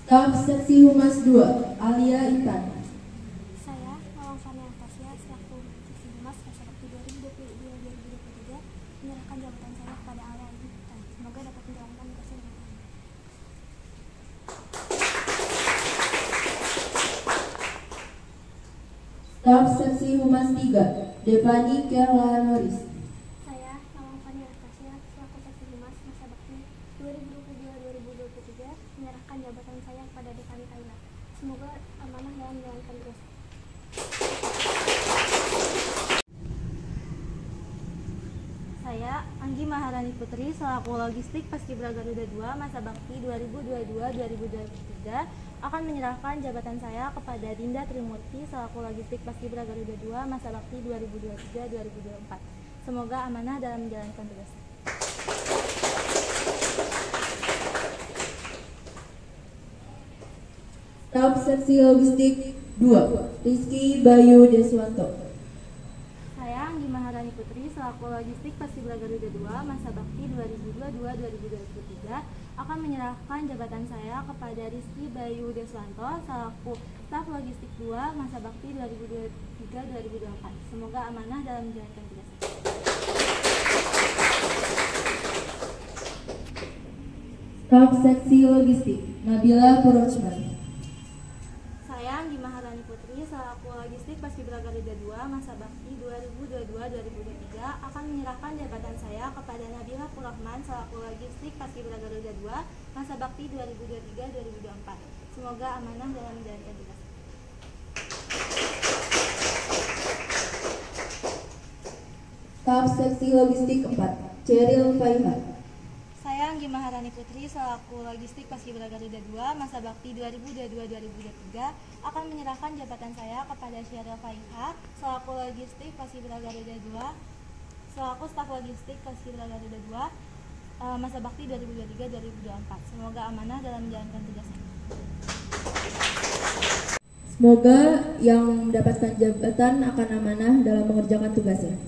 Staf Seksi Humas 2 Alia Intan. Saya Nawang Fani Anastasia selaku Seksi Humas masa bakti 2022-2023 menyerahkan jabatan saya kepada Alia Intan. Semoga dapat menjalankan tugasnya dengan baik. Staf Seksi Humas 3 Devani Kerla Noris. Saya Nawang Fani Anastasia selaku Seksi Humas masa bakti 2022-2023 menyerahkan jabatan saya kepada Devani Kaila. Semoga amanah dalam menjalankan tugas. Saya Anggi Maharani Putri selaku Logistik Paskibra Garuda 2 masa bakti 2022-2023 akan menyerahkan jabatan saya kepada Dinda Trimurti selaku Logistik Paskibra Garuda 2 masa bakti 2023-2024. Semoga amanah dalam menjalankan tugas. Staf Seksi Logistik 2 Rizky Bayu Deswanto. Saya Anggi Maharani Putri selaku Logistik Paskibra Garuda 2 masa bakti 2022-2023 akan menyerahkan jabatan saya kepada Rizky Bayu Deswanto selaku Staf Logistik 2 masa bakti 2023-2024. Semoga amanah dalam menjalankan tugas. Staf Seksi Logistik Nabila Purwochman. Saya Anggi Maharani Putri selaku Logistik Paskibraka Garuda 2 masa bakti 2022-2023 akan menyerahkan jabatan saya kepada Nabila Rahman selaku Logistik Paskibraka Garuda 2 masa bakti 2023-2024. Semoga amanah dalam menjalankan tugas. Tahap Seksi Logistik 4, Ceril Faiha. Saya Anggi Maharani Putri selaku Logistik Paskibraka Garuda 2 masa bakti 2022-2023 akan menyerahkan jabatan saya kepada Syaril Faiha selaku Logistik Paskibraka Garuda 2 selaku staf Logistik Paskibraka Garuda 2 masa bakti 2023-2024. Semoga amanah dalam menjalankan tugasnya. Semoga yang mendapatkan jabatan akan amanah dalam mengerjakan tugasnya.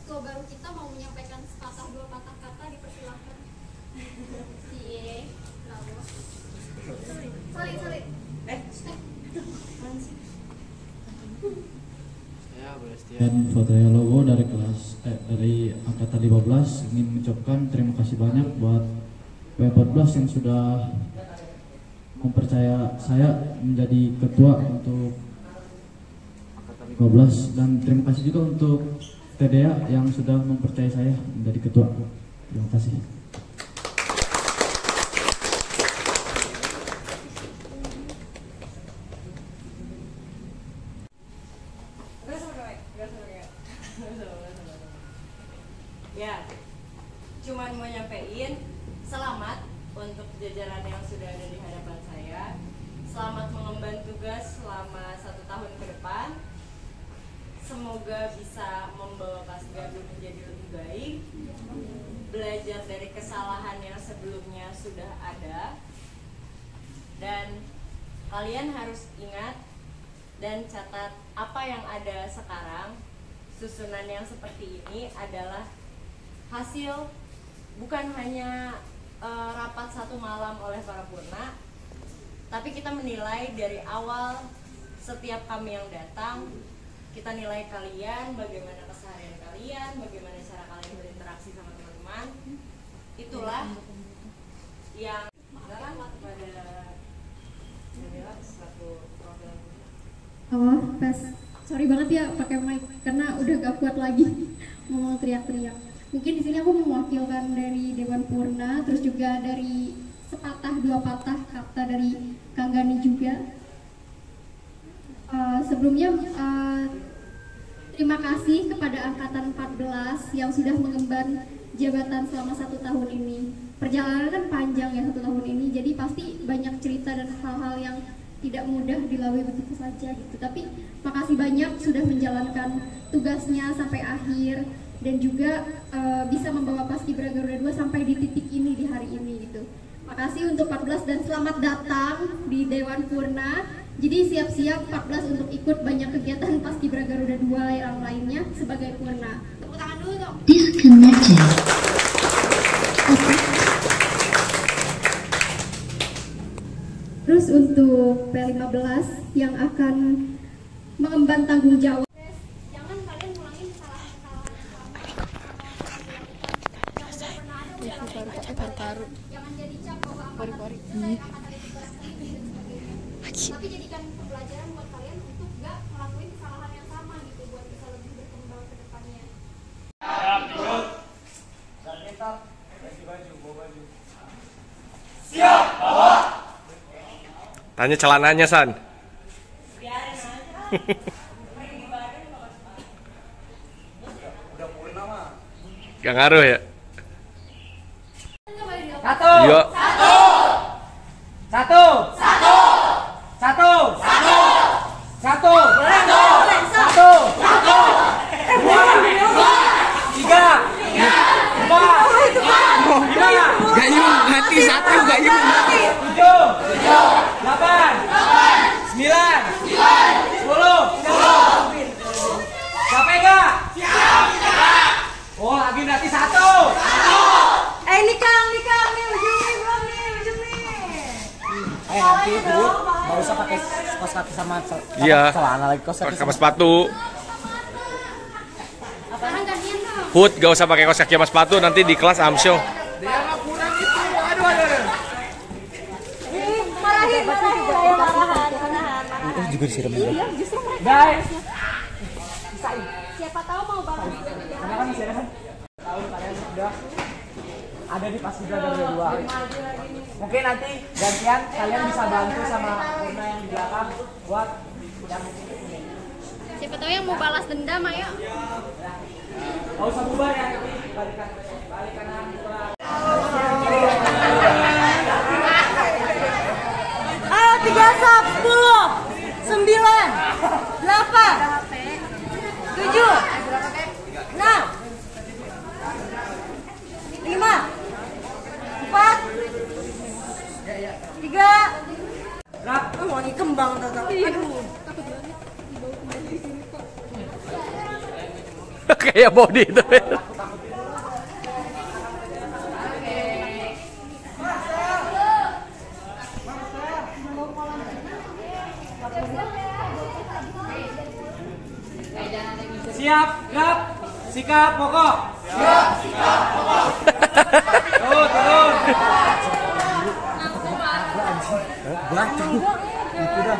Ketua baru kita mau menyampaikan sepatah dua patah kata, dipersilakan. Cie, bravo. Sorry. Dan fotonya logo dari dari angkatan 15 ingin mengucapkan terima kasih banyak buat P14 yang sudah mempercaya saya menjadi ketua untuk angkatan 15 dan terima kasih juga untuk TDA yang sudah mempercayai saya menjadi ketua. Terima kasih. Ya, cuman mau nyampein selamat untuk jajaran yang sudah ada di hadapan saya. Selamat mengemban tugas selama 1 tahun ke depan. Semoga bisa membawa Pasgardu menjadi lebih baik, belajar dari kesalahan yang sebelumnya sudah ada, dan kalian harus ingat dan catat apa yang ada sekarang. Susunan yang seperti ini adalah hasil bukan hanya rapat 1 malam oleh para purna, tapi kita menilai dari awal setiap kami yang datang. Kita nilai kalian, bagaimana keseharian kalian, bagaimana cara kalian berinteraksi sama teman-teman. Itulah yang kepada Nabila selaku program. Pas. Sorry banget ya pakai mic karena udah gak kuat lagi ngomong teriak-teriak. Mungkin di sini aku mewakilkan dari Dewan Purna, terus juga dari sepatah 2 patah kata dari Kang Gani juga. Sebelumnya terima kasih kepada Angkatan 14 yang sudah mengemban jabatan selama 1 tahun ini. Perjalanan kan panjang ya 1 tahun ini, jadi pasti banyak cerita dan hal-hal yang tidak mudah dilalui begitu saja gitu. Tapi makasih banyak sudah menjalankan tugasnya sampai akhir dan juga bisa membawa Paskibra Garuda 2 sampai di titik ini di hari ini gitu. Makasih untuk 14 dan selamat datang di Dewan Purna. Jadi siap-siap 14 untuk ikut banyak kegiatan Paskibra Garuda 2 yang lainnya sebagai Purna. Tepuk tangan dulu dong. Disconnected. Terus untuk P15 yang akan mengemban tanggung jawab. Jangan kalian ulangin kesalahan-kesalahan. Jangan jadi cap bahwa amanat saya akan tapi jadikan pembelajaran buat kalian untuk gak ngelakuin kesalahan yang sama gitu, buat bisa lebih berkembang ke depannya. Siap, ikut. Dan kita ganti baju, bawa baju. Siap, bawa. Tanya celananya, San. Biarin aja. Udah purna mah. Gak ngaruh ya? Satu. Iya. Satu. Satu. Satu. Satu. Satu. Satu. Satu. Dua. Tiga. Empat. Lima. Gayung, hati satu gayung. 7. 8. 9. 10. Capek gak? Siap. Oh, lagi berarti 1. Ini Kang, nih ujung nih, belum nih, ujung nih. Nanti itu nggak usah pakai kaos kaki sama Iya. celana lagi, kaos kaki sama sepatu. Sekarang gantian dong. Put, gak usah pakai kaos kaki sama sepatu, nanti di kelas amsyo. Marahin. Itu juga disiram juga. Iya, justru mereka. Guys. Siapa tahu mau balas. Karena kan masih ada kan tahun kalian sudah ada di Paskibra Garuda 2. Mungkin nanti gantian kalian bisa bantu sama Purna yang di belakang buat yang ini. Siapa tahu yang mau balas dendam, ayo. Gak usah bubar ya, nanti balikan bubar. 3 sap 10 9 8 7 6 5 4 3 2 1 mau nih kembang tata. Aduh. Kayak body itu. Siap, gerak, sikap, pokok. Siap, sikap, pokok. Turun. Batu. Itu dah.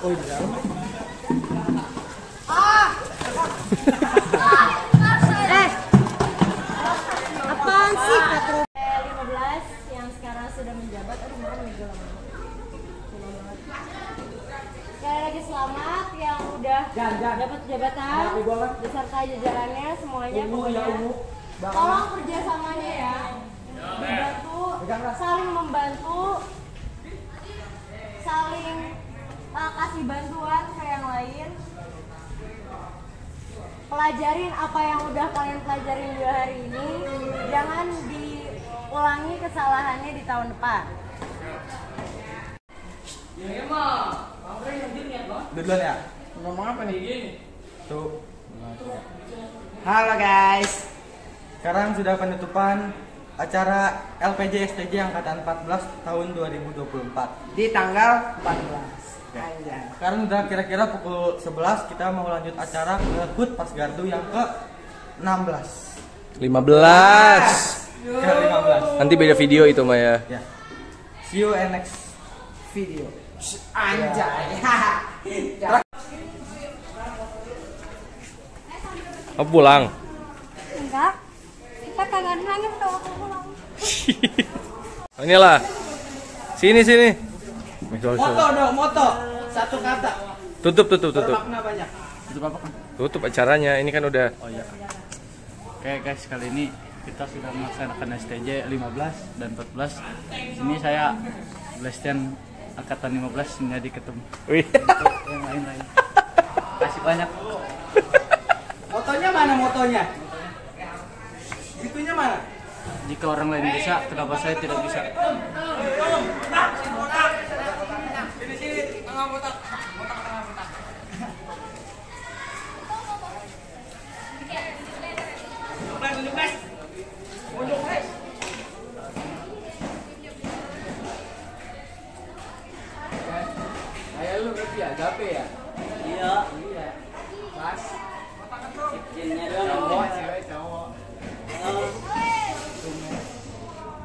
Oh, di dalam. Apaan sih? 15 yang sekarang sudah menjabat, mereka megang. Sekali lagi selamat yang udah dapat jabatan beserta jajarannya semuanya. Tolong kerjasamanya ya, saling membantu, saling kasih bantuan ke yang lain. Pelajarin apa yang udah kalian pelajarin 2 hari ini, jangan diulangi kesalahannya di tahun depan. Duluan ya? Ngomong apa nih? Tuh. Halo guys. Sekarang sudah penutupan acara LPJ STJ Angkatan 14 tahun 2024 di tanggal 14. Anjay. Sekarang udah kira-kira pukul 11, kita mau lanjut acara ke HUT Pasgardu yang ke 16. 15. Ke 15. Nanti beda video itu Maya. Ya. See you in next video. Anjay. Oh, pulang. Enggak. Kita kagak nangis kalau aku pulang. Inilah. Sini. Moto dong, moto. Satu kata. Tutup. Bermakna banyak. Tutup apa kan? Tutup acaranya. Ini kan udah. Oh iya. Oke guys, kali ini kita sudah melaksanakan STJ 15 dan 14. Sini saya Blestian Angkatan 15 menjadi ketemu. Wih. Untuk yang lain-lain. Kasih banyak. Motonya mana motonya? Itunya mana? Jika orang lain bisa, kenapa saya tidak bisa? Kayak lu berarti ya, gape ya? Iya. Pas. Skinnya doang. Cowok, cewek, cowok.